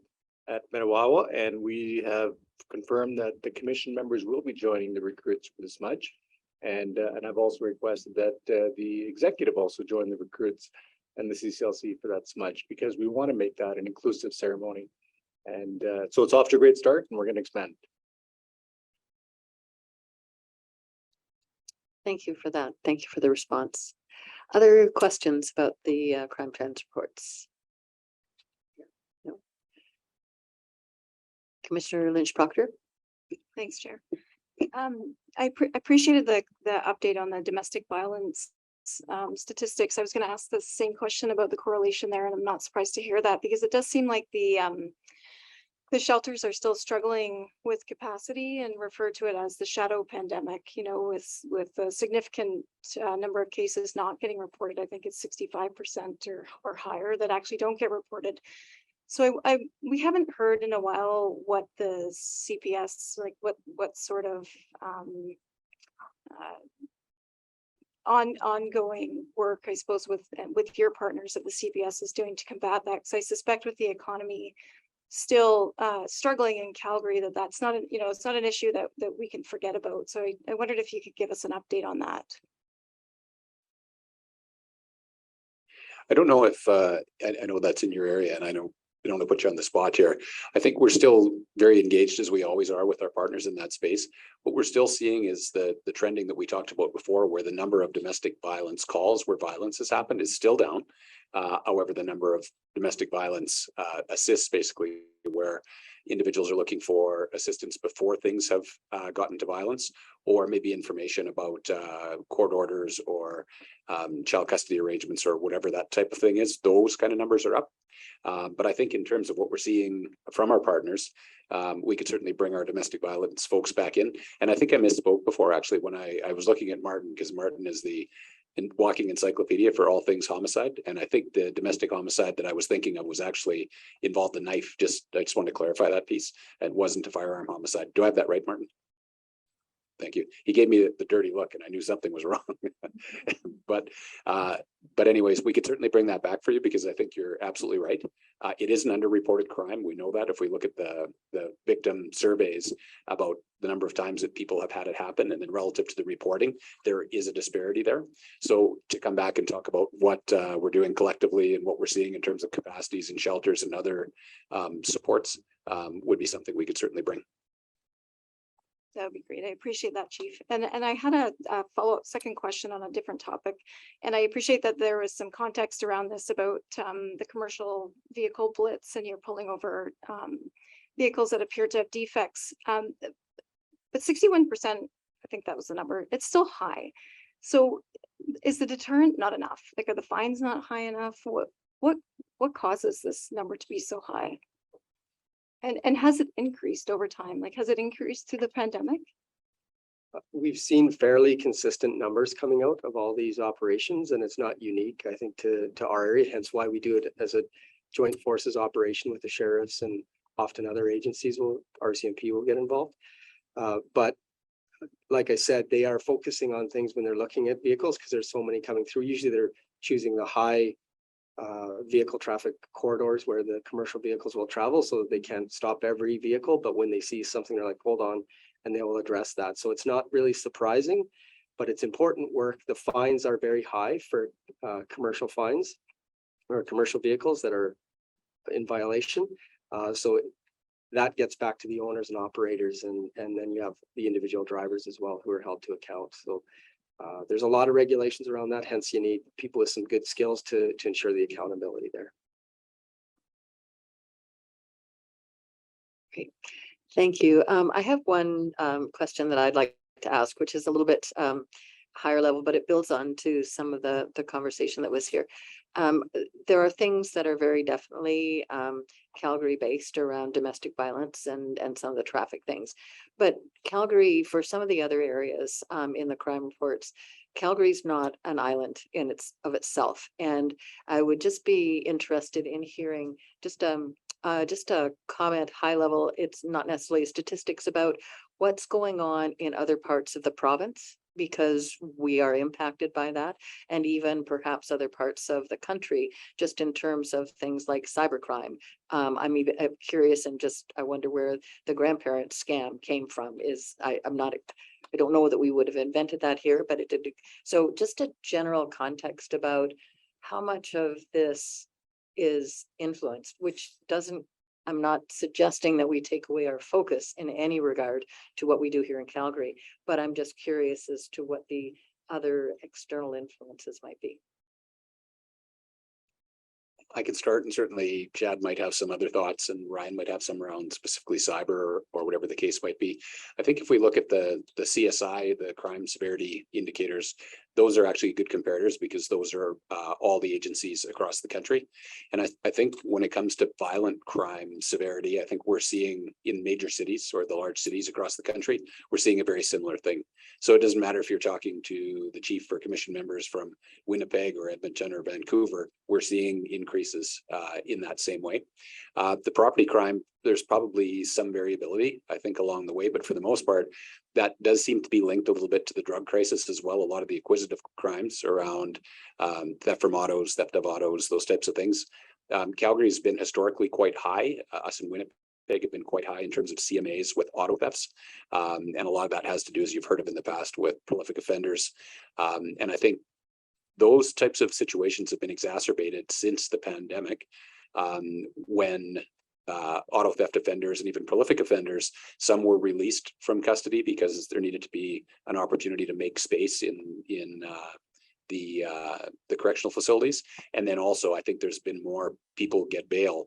at Metawawa, and we have confirmed that the commission members will be joining the recruits for the smudge. And I've also requested that the executive also join the recruits and the CCLC for that smudge, because we want to make that an inclusive ceremony. And so it's off to a great start, and we're going to expand. Thank you for that. Thank you for the response. Other questions about the crime trends reports? No. Commissioner Lynch Proctor. Thanks, Chair. I appreciated the update on the domestic violence statistics. I was going to ask the same question about the correlation there, and I'm not surprised to hear that, because it does seem like the shelters are still struggling with capacity and refer to it as the shadow pandemic, you know, with a significant number of cases not getting reported. I think it's 65% or higher that actually don't get reported. So we haven't heard in a while what the CPS, like what sort of ongoing work, I suppose, with your partners at the CPS is doing to combat that. Because I suspect with the economy still struggling in Calgary, that's not, you know, it's not an issue that we can forget about. So I wondered if you could give us an update on that. I don't know if I know that's in your area, and I don't want to put you on the spot here. I think we're still very engaged, as we always are, with our partners in that space. What we're still seeing is the trending that we talked about before, where the number of domestic violence calls where violence has happened is still down. However, the number of domestic violence assists, basically where individuals are looking for assistance before things have gotten to violence, or maybe information about court orders or child custody arrangements or whatever that type of thing is, those kind of numbers are up. But I think in terms of what we're seeing from our partners, we could certainly bring our domestic violence folks back in. And I think I misspoke before, actually, when I was looking at Martin, because Martin is the walking encyclopedia for all things homicide. And I think the domestic homicide that I was thinking of was actually involved a knife. I just wanted to clarify that piece. It wasn't a firearm homicide. Do I have that right, Martin? Thank you. He gave me the dirty look, and I knew something was wrong. But anyways, we could certainly bring that back for you, because I think you're absolutely right. It is an underreported crime. We know that if we look at the victim surveys about the number of times that people have had it happen, and then relative to the reporting, there is a disparity there. So to come back and talk about what we're doing collectively and what we're seeing in terms of capacities and shelters and other supports would be something we could certainly bring. That would be great. I appreciate that, Chief. And I had a follow-up second question on a different topic. And I appreciate that there was some context around this about the commercial vehicle blitz, and you're pulling over vehicles that appear to have defects. But 61%, I think that was the number, it's still high. So is the deterrent not enough? Like, are the fines not high enough? What causes this number to be so high? And has it increased over time? Like, has it increased through the pandemic? We've seen fairly consistent numbers coming out of all these operations, and it's not unique, I think, to our area, hence why we do it as a joint forces operation with the sheriffs, and often other agencies RCMP will get involved. But like I said, they are focusing on things when they're looking at vehicles because there's so many coming through. Usually they're choosing the high vehicle traffic corridors where the commercial vehicles will travel so that they can't stop every vehicle. But when they see something, they're like, hold on, and they will address that. So it's not really surprising, but it's important work. The fines are very high for commercial fines or commercial vehicles that are in violation. So that gets back to the owners and operators, and then you have the individual drivers as well who are held to account. So there's a lot of regulations around that. Hence, you need people with some good skills to ensure the accountability there. Great, thank you. I have one question that I'd like to ask, which is a little bit higher level, but it builds on to some of the conversation that was here. There are things that are very definitely Calgary based around domestic violence and some of the traffic things. But Calgary, for some of the other areas in the crime reports, Calgary's not an island in itself. And I would just be interested in hearing just a comment high level. It's not necessarily statistics about what's going on in other parts of the province, because we are impacted by that, and even perhaps other parts of the country, just in terms of things like cybercrime. I'm even curious, and just I wonder where the grandparent scam came from. I don't know that we would have invented that here, but it did. So just a general context about how much of this is influenced, which doesn't, I'm not suggesting that we take away our focus in any regard to what we do here in Calgary, but I'm just curious as to what the other external influences might be. I can start, and certainly Chad might have some other thoughts, and Ryan might have some around specifically cyber or whatever the case might be. I think if we look at the CSI, the crime severity indicators, those are actually good comparators because those are all the agencies across the country. And I think when it comes to violent crime severity, I think we're seeing in major cities or the large cities across the country, we're seeing a very similar thing. So it doesn't matter if you're talking to the chief or commission members from Winnipeg or Edmonton or Vancouver, we're seeing increases in that same way. The property crime, there's probably some variability, I think, along the way, but for the most part, that does seem to be linked a little bit to the drug crisis as well. A lot of the acquisitive crimes around theft from autos, theft of autos, those types of things. Calgary's been historically quite high. Us in Winnipeg have been quite high in terms of CMAs with auto thefts. And a lot of that has to do, as you've heard of in the past, with prolific offenders. And I think those types of situations have been exacerbated since the pandemic, when auto theft offenders and even prolific offenders, some were released from custody because there needed to be an opportunity to make space in the correctional facilities. And then also, I think there's been more people get bail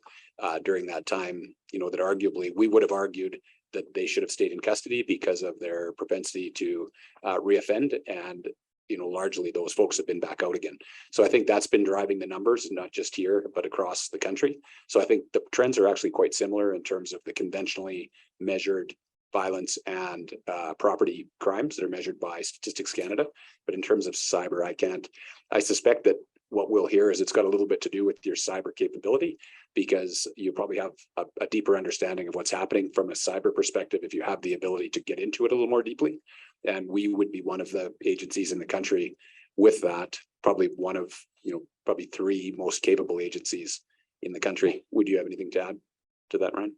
during that time, you know, that arguably we would have argued that they should have stayed in custody because of their propensity to reoffend. And you know, largely those folks have been back out again. So I think that's been driving the numbers, not just here, but across the country. So I think the trends are actually quite similar in terms of the conventionally measured violence and property crimes that are measured by Statistics Canada. But in terms of cyber, I suspect that what we'll hear is it's got a little bit to do with your cyber capability, because you probably have a deeper understanding of what's happening from a cyber perspective if you have the ability to get into it a little more deeply. And we would be one of the agencies in the country with that, probably one of, you know, probably three most capable agencies in the country. Would you have anything to add to that, Ryan?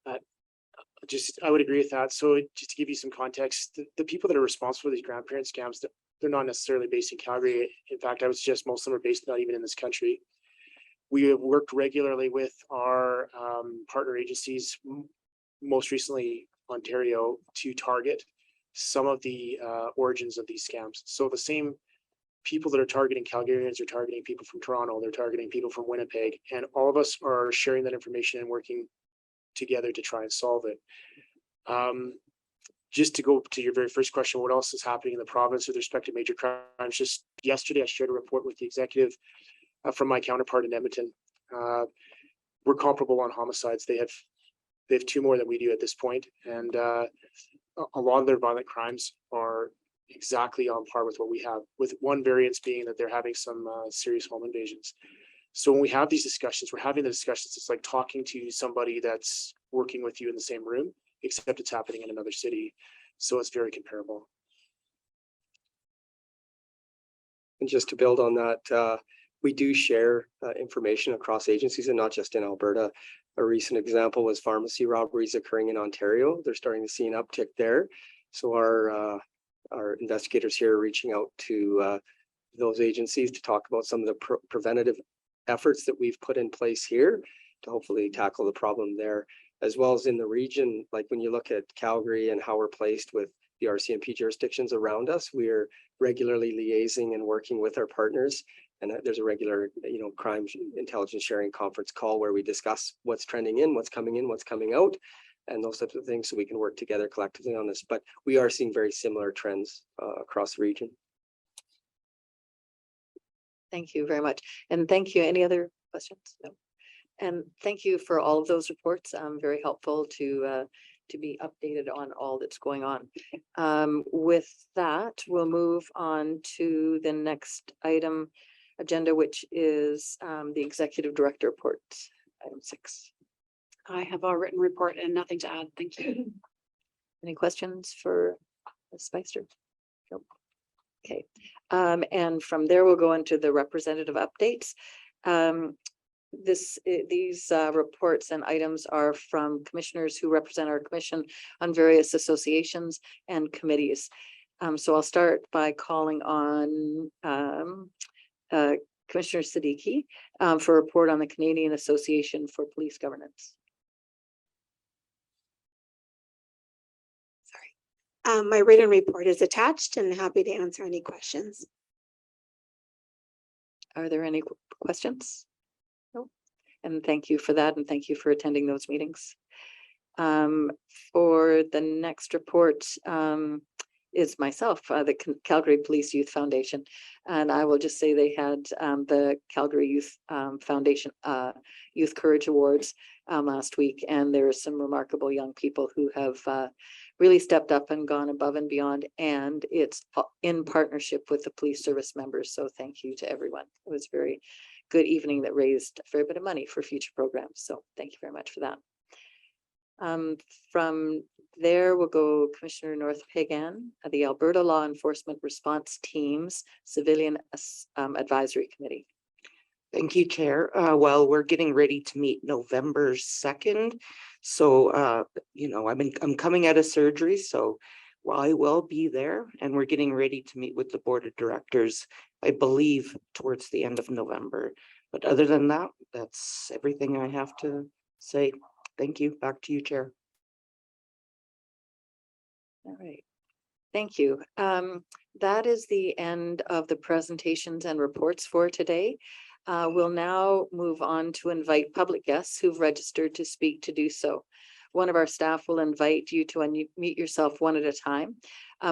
I would agree with that. So just to give you some context, the people that are responsible for these grandparent scams, they're not necessarily based in Calgary. In fact, I would suggest most of them are based not even in this country. We have worked regularly with our partner agencies, most recently Ontario, to target some of the origins of these scams. So the same people that are targeting Calgarians are targeting people from Toronto, they're targeting people from Winnipeg, and all of us are sharing that information and working together to try and solve it. Just to go to your very first question, what else is happening in the province with respect to major crimes? Just yesterday, I shared a report with the executive from my counterpart in Edmonton. We're comparable on homicides. They have two more than we do at this point, and a lot of their violent crimes are exactly on par with what we have, with one variance being that they're having some serious home invasions. So when we have these discussions, we're having the discussions, it's like talking to somebody that's working with you in the same room, except it's happening in another city. So it's very comparable. And just to build on that, we do share information across agencies and not just in Alberta. A recent example was pharmacy robberies occurring in Ontario. They're starting to see an uptick there. So our investigators here are reaching out to those agencies to talk about some of the preventative efforts that we've put in place here to hopefully tackle the problem there, as well as in the region. Like when you look at Calgary and how we're placed with the RCMP jurisdictions around us, we're regularly liaising and working with our partners. And there's a regular, crime intelligence sharing conference call where we discuss what's trending in, what's coming out, and those types of things, so we can work together collectively on this. But we are seeing very similar trends across the region. Thank you very much. And thank you. Any other questions? No. And thank you for all of those reports. Very helpful to be updated on all that's going on. With that, we'll move on to the next item agenda, which is the Executive Director report, item 6. I have a written report and nothing to add. Thank you. Any questions for Ms. Spicer? Nope. Okay. And from there, we'll go into the representative updates. These reports and items are from commissioners who represent our commission on various associations and committees. So I'll start by calling on Commissioner Siddiqui for a report on the Canadian Association for Police Governance. My written report is attached and happy to answer any questions. Are there any questions? No. And thank you for that, and thank you for attending those meetings. For the next report is myself, the Calgary Police Youth Foundation. And I will just say they had the Calgary Youth Foundation Youth Courage Awards last week. And there are some remarkable young people who have really stepped up and gone above and beyond. And it's in partnership with the police service members. So thank you to everyone. It was a very good evening that raised a fair bit of money for future programs. So thank you very much for that. From there, we'll go Commissioner North Pagan, the Alberta Law Enforcement Response Team's Civilian Advisory Committee. Thank you, Chair. Well, we're getting ready to meet November 2nd. So, I'm coming out of surgery, so I will be there, and we're getting ready to meet with the board of directors, I believe, towards the end of November. But other than that, that's everything I have to say. Thank you. Back to you, Chair. All right. Thank you. That is the end of the presentations and reports for today. We'll now move on to invite public guests who've registered to speak to do so. One of our staff will invite you to unmute yourself one at a time.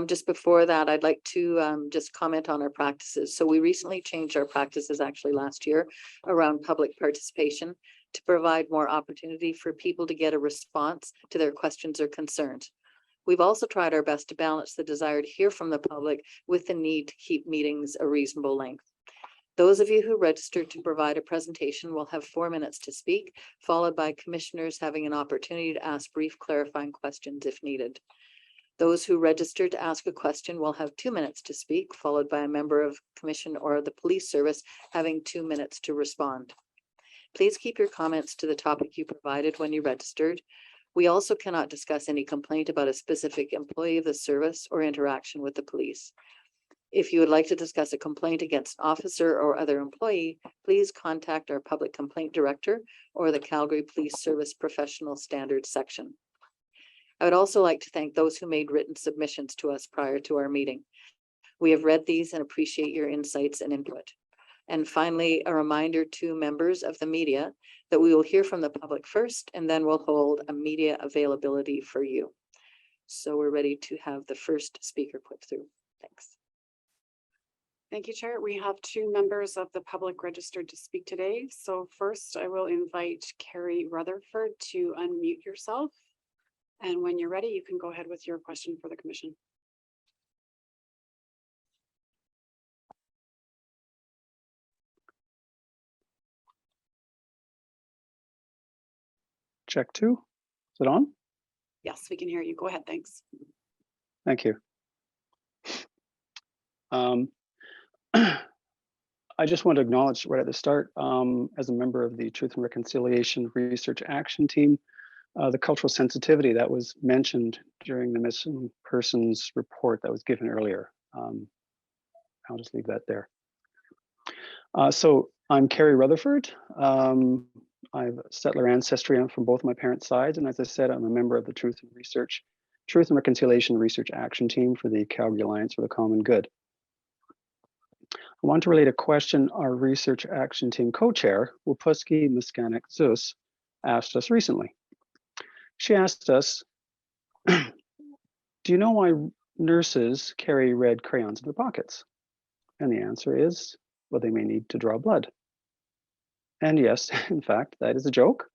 Just before that, I'd like to just comment on our practices. So we recently changed our practices actually last year around public participation to provide more opportunity for people to get a response to their questions or concerns. We've also tried our best to balance the desire to hear from the public with the need to keep meetings a reasonable length. Those of you who registered to provide a presentation will have 4 minutes to speak, followed by commissioners having an opportunity to ask brief clarifying questions if needed. Those who registered to ask a question will have 2 minutes to speak, followed by a member of commission or the police service having 2 minutes to respond. Please keep your comments to the topic you provided when you registered. We also cannot discuss any complaint about a specific employee of the service or interaction with the police. If you would like to discuss a complaint against an officer or other employee, please contact our public complaint director or the Calgary Police Service Professional Standards section. I would also like to thank those who made written submissions to us prior to our meeting. We have read these and appreciate your insights and input. And finally, a reminder to members of the media that we will hear from the public first, and then we'll hold a media availability for you. So we're ready to have the first speaker put through. Thanks. Thank you, Chair. We have 2 members of the public registered to speak today. So first, I will invite Carrie Rutherford to unmute yourself. And when you're ready, you can go ahead with your question for the commission. Check 2. Is it on? Yes, we can hear you. Go ahead. Thanks. Thank you. I just want to acknowledge right at the start, as a member of the Truth and Reconciliation Research Action Team, the cultural sensitivity that was mentioned during the missing persons report that was given earlier. I'll just leave that there. So I'm Carrie Rutherford. I have settler ancestry from both my parents' sides, and as I said, I'm a member of the Truth and Reconciliation Research Action Team for the Calgary Alliance for the Common Good. I want to relate a question our Research Action Team co-chair, Wapusky Miskanek Zeus, asked us recently. She asked us, do you know why nurses carry red crayons in their pockets? And the answer is, well, they may need to draw blood. And yes, in fact, that is a joke.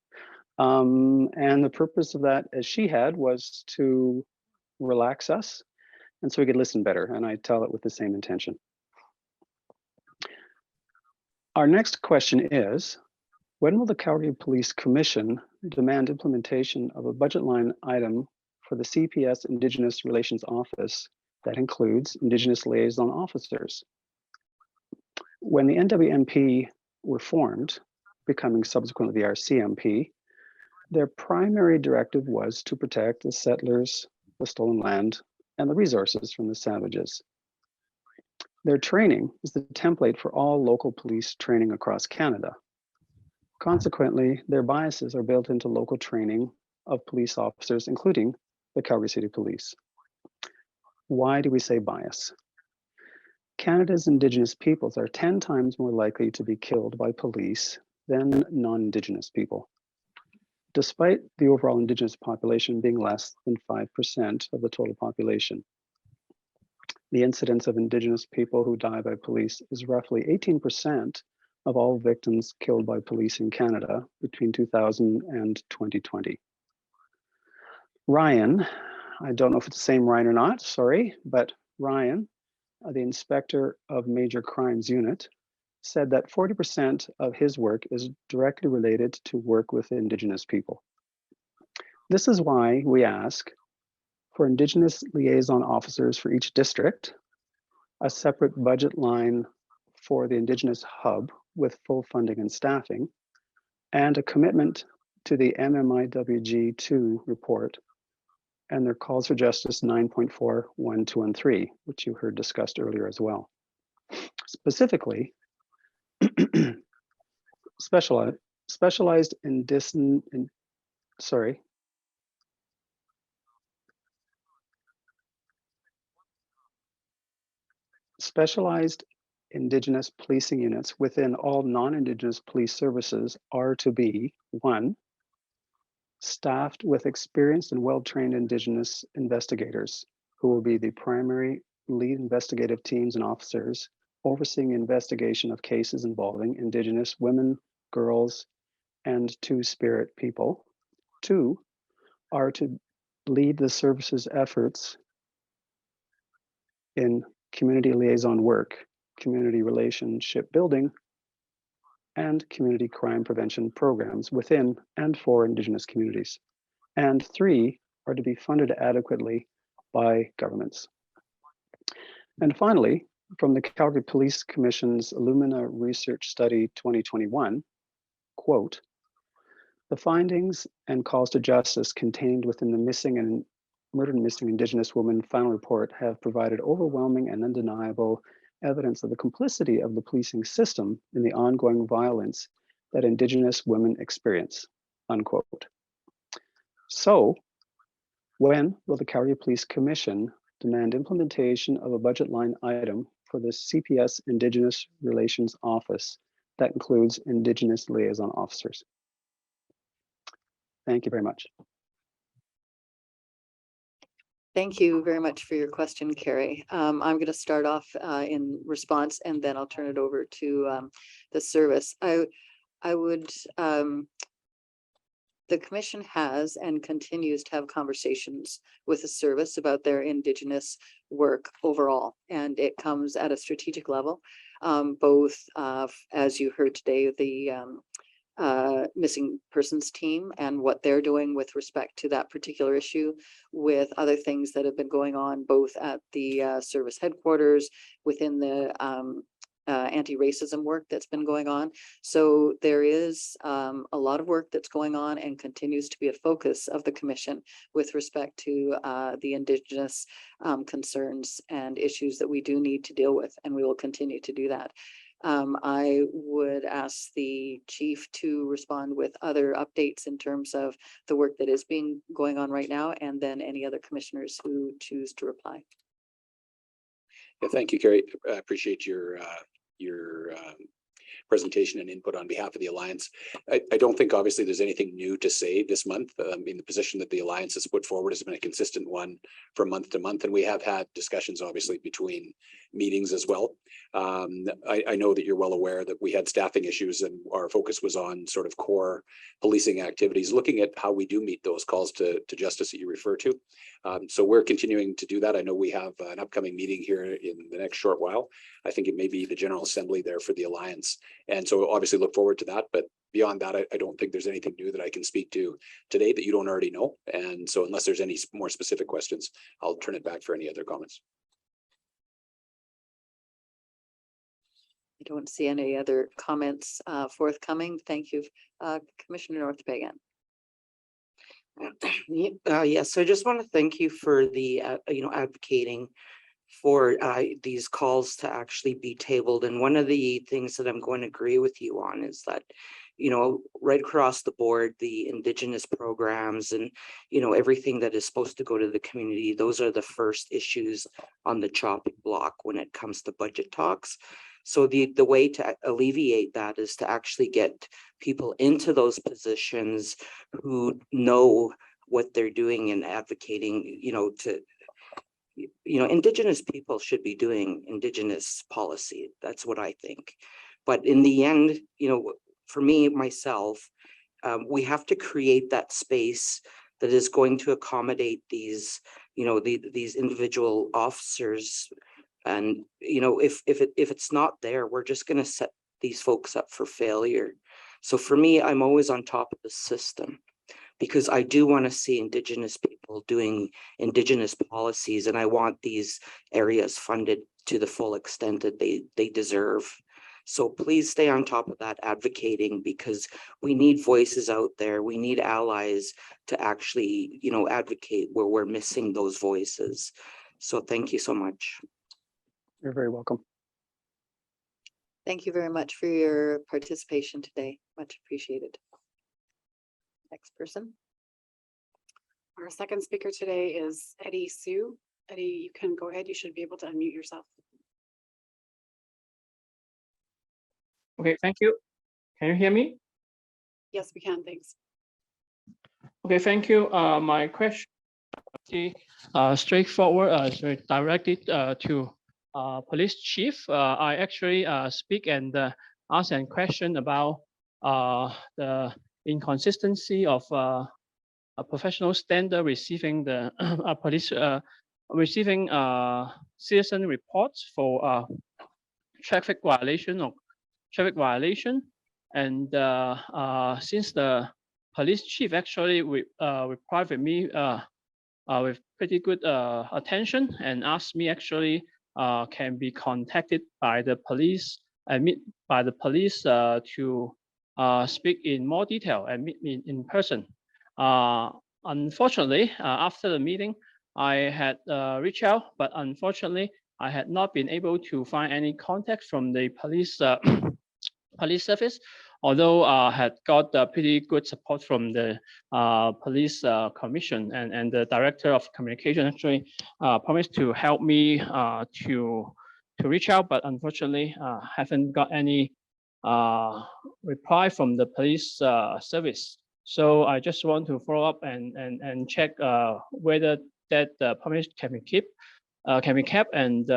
And the purpose of that, as she had, was to relax us, and so we could listen better. And I tell it with the same intention. Our next question is, when will the Calgary Police Commission demand implementation of a budget line item for the CPS Indigenous Relations Office that includes Indigenous liaison officers? When the NWMP were formed, becoming subsequently the RCMP, their primary directive was to protect the settlers, the stolen land, and the resources from the savages. Their training is the template for all local police training across Canada. Consequently, their biases are built into local training of police officers, including the Calgary City Police. Why do we say bias? Canada's Indigenous peoples are 10 times more likely to be killed by police than non-Indigenous people, despite the overall Indigenous population being less than 5% of the total population. The incidence of Indigenous people who die by police is roughly 18% of all victims killed by police in Canada between 2000 and 2020. Ryan, I don't know if it's the same Ryan or not, sorry, but Ryan, the Inspector of Major Crimes Unit, said that 40% of his work is directly related to work with Indigenous people. This is why we ask for Indigenous liaison officers for each district, a separate budget line for the Indigenous Hub with full funding and staffing, and a commitment to the MMIWG2 report and their calls for justice 9.4, 1, 2, and 3, which you heard discussed earlier as well. Specifically, specialized Indigenous policing units within all non-Indigenous police services are to be, 1, staffed with experienced and well-trained Indigenous investigators who will be the primary lead investigative teams and officers overseeing the investigation of cases involving Indigenous women, girls, and Two-Spirit people. 2, are to lead the service's efforts in community liaison work, community relationship building, and community crime prevention programs within and for Indigenous communities. And 3, are to be funded adequately by governments. And finally, from the Calgary Police Commission's Illumina Research Study 2021, quote, the findings and calls to justice contained within the Missing and Murdered and Missing Indigenous Women final report have provided overwhelming and undeniable evidence of the complicity of the policing system in the ongoing violence that Indigenous women experience, unquote. So, when will the Calgary Police Commission demand implementation of a budget line item for the CPS Indigenous Relations Office that includes Indigenous liaison officers? Thank you very much. Thank you very much for your question, Carrie. I'm going to start off in response, and then I'll turn it over to the service. I would, the commission has and continues to have conversations with the service about their Indigenous work overall, and it comes at a strategic level, both as you heard today, missing persons team and what they're doing with respect to that particular issue, with other things that have been going on both at the service headquarters, within the anti-racism work that's been going on. So there is a lot of work that's going on and continues to be a focus of the commission with respect to the Indigenous concerns and issues that we do need to deal with, and we will continue to do that. I would ask the chief to respond with other updates in terms of the work that is going on right now, and then any other commissioners who choose to reply. Yeah, thank you, Carrie. I appreciate your presentation and input on behalf of the Alliance. I don't think obviously there's anything new to say this month. I mean, the position that the Alliance has put forward has been a consistent one from month to month, and we have had discussions obviously between meetings as well. I know that you're well aware that we had staffing issues, and our focus was on sort of core policing activities, looking at how we do meet those calls to justice that you refer to. So we're continuing to do that. I know we have an upcoming meeting here in the next short while. I think it may be the General Assembly there for the Alliance. And so obviously look forward to that. But beyond that, I don't think there's anything new that I can speak to today that you don't already know. And so unless there's any more specific questions, I'll turn it back for any other comments. I don't see any other comments forthcoming. Thank you, Commissioner North Pagan. Yes, I just want to thank you for the, advocating for these calls to actually be tabled. And one of the things that I'm going to agree with you on is that, right across the board, the Indigenous programs and, everything that is supposed to go to the community, those are the first issues on the chopping block when it comes to budget talks. So the way to alleviate that is to actually get people into those positions who know what they're doing and advocating, Indigenous people should be doing Indigenous policy. That's what I think. But in the end, for me, myself, we have to create that space that is going to accommodate these, these individual officers. And, if it's not there, we're just going to set these folks up for failure. So for me, I'm always on top of the system, because I do want to see Indigenous people doing Indigenous policies, and I want these areas funded to the full extent that they deserve. So please stay on top of that advocating, because we need voices out there. We need allies to actually, advocate where we're missing those voices. So thank you so much. You're very welcome. Thank you very much for your participation today. Much appreciated. Next person. Our second speaker today is Eddie Sue. Eddie, you can go ahead. You should be able to unmute yourself. Okay, thank you. Can you hear me? Yes, we can. Thanks. Okay, thank you. My question is straightforward, directed to police chief. I actually speak and ask a question about the inconsistency of a professional standard receiving the police receiving citizen reports for traffic violation. And since the police chief actually replied with me with pretty good attention and asked me actually can be contacted by the police and meet by the police to speak in more detail and meet me in person. Unfortunately, after the meeting, I had reached out, but unfortunately, I had not been able to find any contact from the police police service, although had got pretty good support from the police commission, and the director of communication actually promised to help me to reach out, but unfortunately haven't got any reply from the police service. So I just want to follow up and check whether that promise can be kept, and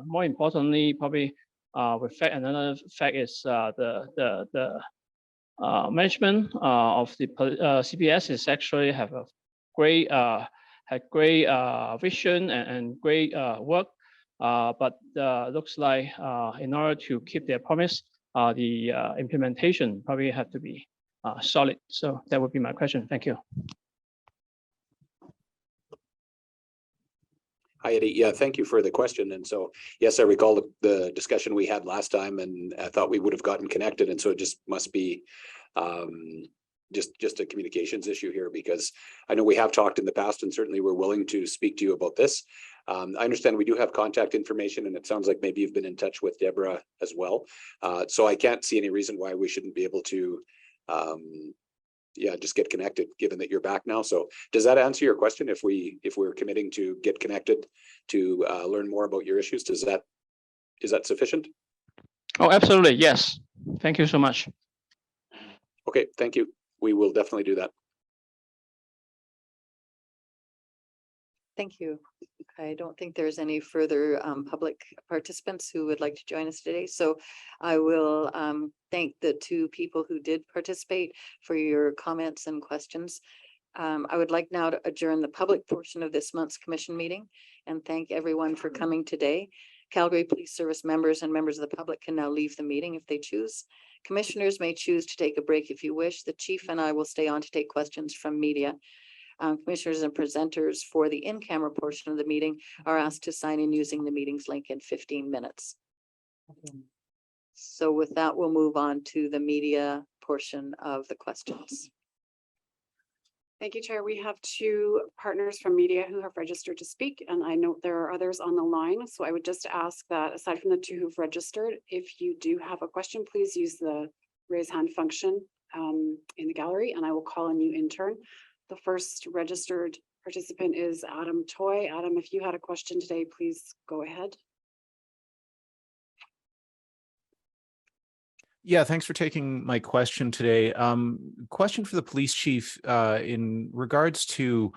more importantly, probably another fact is the management of the CPS is actually have a great vision and great work, but looks like in order to keep their promise, the implementation probably have to be solid. So that would be my question. Thank you. Hi, Eddie. Yeah, thank you for the question. And so, yes, I recall the discussion we had last time, and I thought we would have gotten connected. And so it just must be just a communications issue here, because I know we have talked in the past, and certainly we're willing to speak to you about this. I understand we do have contact information, and it sounds like maybe you've been in touch with Deborah as well. So I can't see any reason why we shouldn't be able to just get connected, given that you're back now. So does that answer your question? If we're committing to get connected to learn more about your issues, is that sufficient? Oh, absolutely. Yes. Thank you so much. Okay, thank you. We will definitely do that. Thank you. I don't think there's any further public participants who would like to join us today. So I will thank the two people who did participate for your comments and questions. I would like now to adjourn the public portion of this month's commission meeting and thank everyone for coming today. Calgary Police Service members and members of the public can now leave the meeting if they choose. Commissioners may choose to take a break if you wish. The chief and I will stay on to take questions from media. Commissioners and presenters for the in-camera portion of the meeting are asked to sign in using the meeting's link in 15 minutes. So with that, we'll move on to the media portion of the questions. Thank you, Chair. We have two partners from media who have registered to speak, and I note there are others on the line. So I would just ask that aside from the two who've registered, if you do have a question, please use the raise hand function in the gallery, and I will call on you in turn. The first registered participant is Adam Toy. Adam, if you had a question today, please go ahead. Yeah, thanks for taking my question today. Question for the police chief in regards to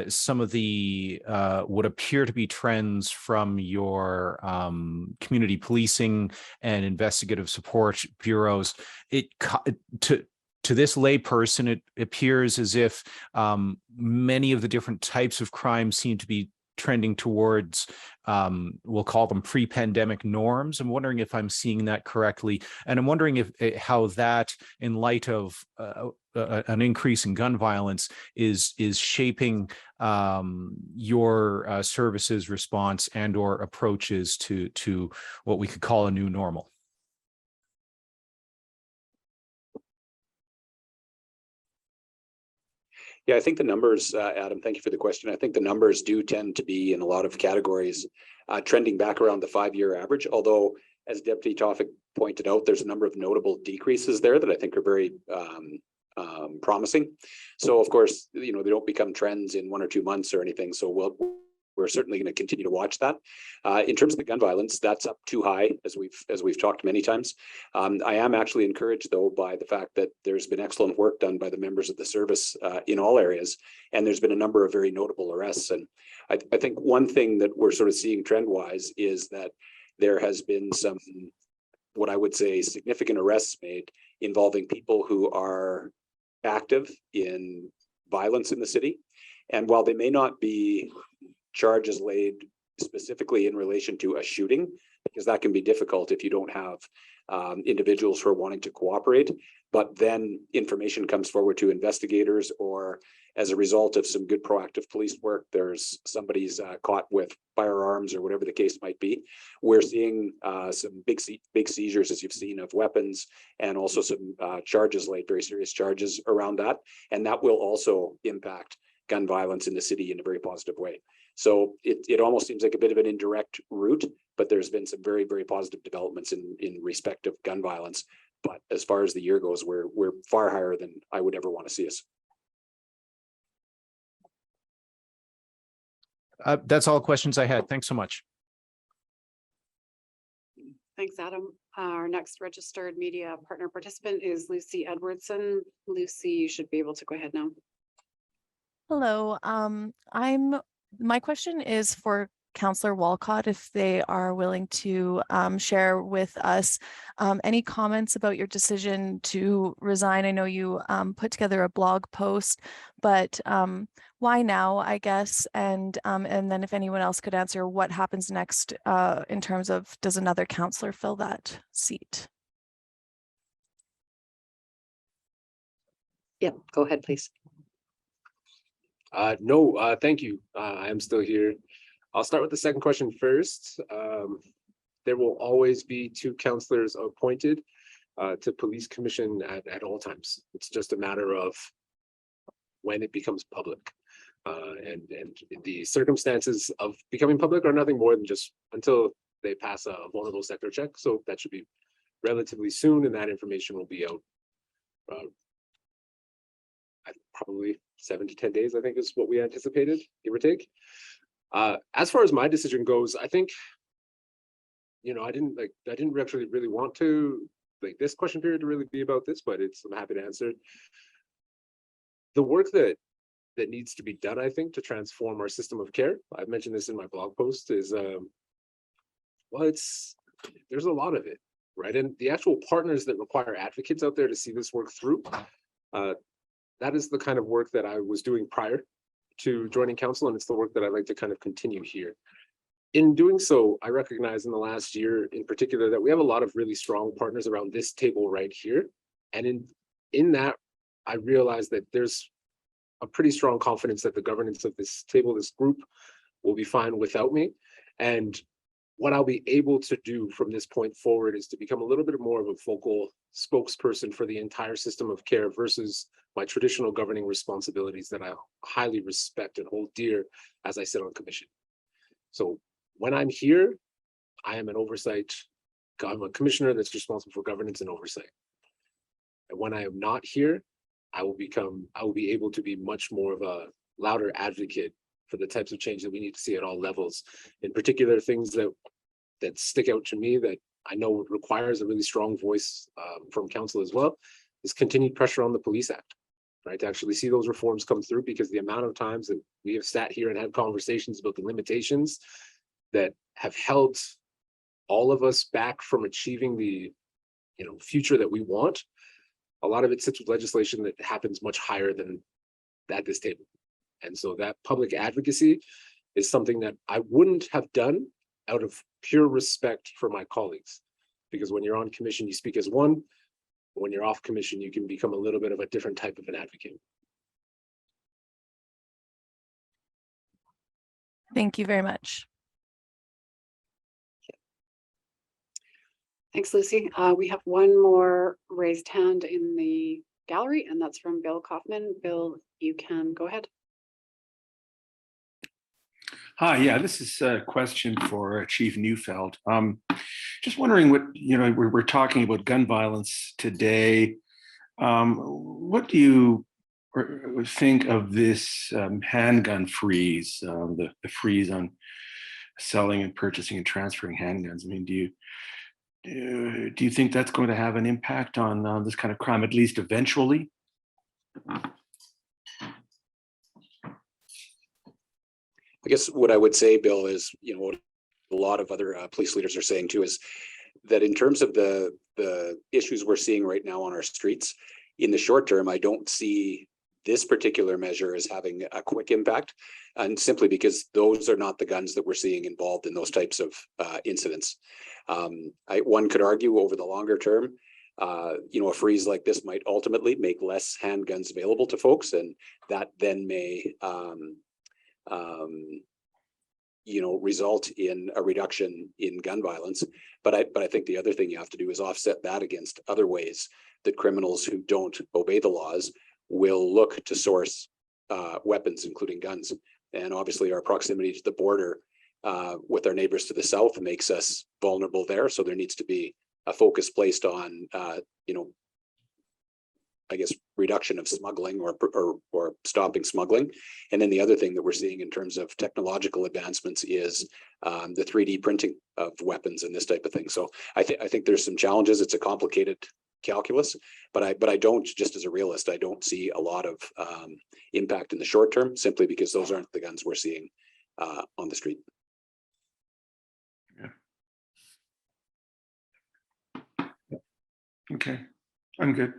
some of the what appear to be trends from your community policing and investigative support bureaus. To this layperson, it appears as if many of the different types of crimes seem to be trending towards, we'll call them pre-pandemic norms. I'm wondering if I'm seeing that correctly. And I'm wondering how that, in light of an increase in gun violence, is shaping your services response and or approaches to what we could call a new normal. Yeah, I think the numbers, Adam, thank you for the question. I think the numbers do tend to be in a lot of categories trending back around the 5-year average, although as Deputy Toffick pointed out, there's a number of notable decreases there that I think are very promising. So of course, they don't become trends in 1 or 2 months or anything. So we're certainly going to continue to watch that. In terms of the gun violence, that's up too high, as we've talked many times. I am actually encouraged, though, by the fact that there's been excellent work done by the members of the service in all areas, and there's been a number of very notable arrests. And I think one thing that we're sort of seeing trend-wise is that there has been some, what I would say, significant arrests made involving people who are active in violence in the city. And while they may not be charges laid specifically in relation to a shooting, because that can be difficult if you don't have individuals who are wanting to cooperate, but then information comes forward to investigators, or as a result of some good proactive police work, there's somebody's caught with firearms or whatever the case might be. We're seeing some big seizures, as you've seen, of weapons, and also some charges laid, very serious charges around that. And that will also impact gun violence in the city in a very positive way. So it almost seems like a bit of an indirect route, but there's been some very, very positive developments in respect of gun violence. But as far as the year goes, we're far higher than I would ever want to see us. That's all questions I had. Thanks so much. Thanks, Adam. Our next registered media partner participant is Lucy Edwardson. Lucy, you should be able to go ahead now. Hello, my question is for Councillor Walcott, if they are willing to share with us any comments about your decision to resign. I know you put together a blog post, but why now, I guess, and then if anyone else could answer what happens next in terms of, does another councillor fill that seat? Yep, go ahead, please. No, thank you. I am still here. I'll start with the second question first. There will always be 2 counselors appointed to police commission at all times. It's just a matter of when it becomes public. And the circumstances of becoming public are nothing more than just until they pass a vulnerable sector check. So that should be relatively soon, and that information will be out probably 7 to 10 days, I think is what we anticipated, give or take. As far as my decision goes, I think, you know, I didn't actually really want to like this question period to really be about this, but I'm happy to answer. The work that needs to be done, I think, to transform our system of care, I've mentioned this in my blog post, is well, there's a lot of it, right? And the actual partners that require advocates out there to see this work through, that is the kind of work that I was doing prior to joining council, and it's the work that I'd like to kind of continue here. In doing so, I recognize in the last year in particular that we have a lot of really strong partners around this table right here. And in that, I realized that there's a pretty strong confidence that the governance of this table, this group, will be fine without me. And what I'll be able to do from this point forward is to become a little bit more of a vocal spokesperson for the entire system of care versus my traditional governing responsibilities that I highly respect and hold dear as I sit on commission. So when I'm here, I am an oversight. I'm a commissioner that's responsible for governance and oversight. And when I am not here, I will be able to be much more of a louder advocate for the types of change that we need to see at all levels. In particular, things that stick out to me that I know requires a really strong voice from council as well is continued pressure on the Police Act, right? To actually see those reforms come through, because the amount of times that we have sat here and had conversations about the limitations that have held all of us back from achieving the future that we want, a lot of it sits with legislation that happens much higher than at this table. And so that public advocacy is something that I wouldn't have done out of pure respect for my colleagues. Because when you're on commission, you speak as one. When you're off commission, you can become a little bit of a different type of an advocate. Thank you very much. Thanks, Lucy. We have one more raised hand in the gallery, and that's from Bill Kaufman. Bill, you can go ahead. Hi, yeah, this is a question for Chief Neufeld. Just wondering what, we're talking about gun violence today. What do you think of this handgun freeze, the freeze on selling and purchasing and transferring handguns? I mean, do you think that's going to have an impact on this kind of crime, at least eventually? I guess what I would say, Bill, is, what a lot of other police leaders are saying too, is that in terms of the issues we're seeing right now on our streets, in the short term, I don't see this particular measure as having a quick impact, and simply because those are not the guns that we're seeing involved in those types of incidents. One could argue over the longer term, a freeze like this might ultimately make less handguns available to folks, and that then may result in a reduction in gun violence. But I think the other thing you have to do is offset that against other ways that criminals who don't obey the laws will look to source weapons, including guns. And obviously our proximity to the border with our neighbors to the south makes us vulnerable there. So there needs to be a focus placed on, I guess, reduction of smuggling or stopping smuggling. And then the other thing that we're seeing in terms of technological advancements is the 3D printing of weapons and this type of thing. So I think there's some challenges. It's a complicated calculus, but I don't, just as a realist, I don't see a lot of impact in the short term, simply because those aren't the guns we're seeing on the street. Yeah. Okay, I'm good.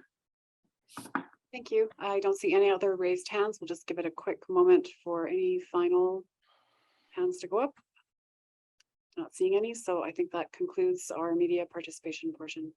Thank you. I don't see any other raised hands. We'll just give it a quick moment for any final hands to go up. Not seeing any, so I think that concludes our media participation portion.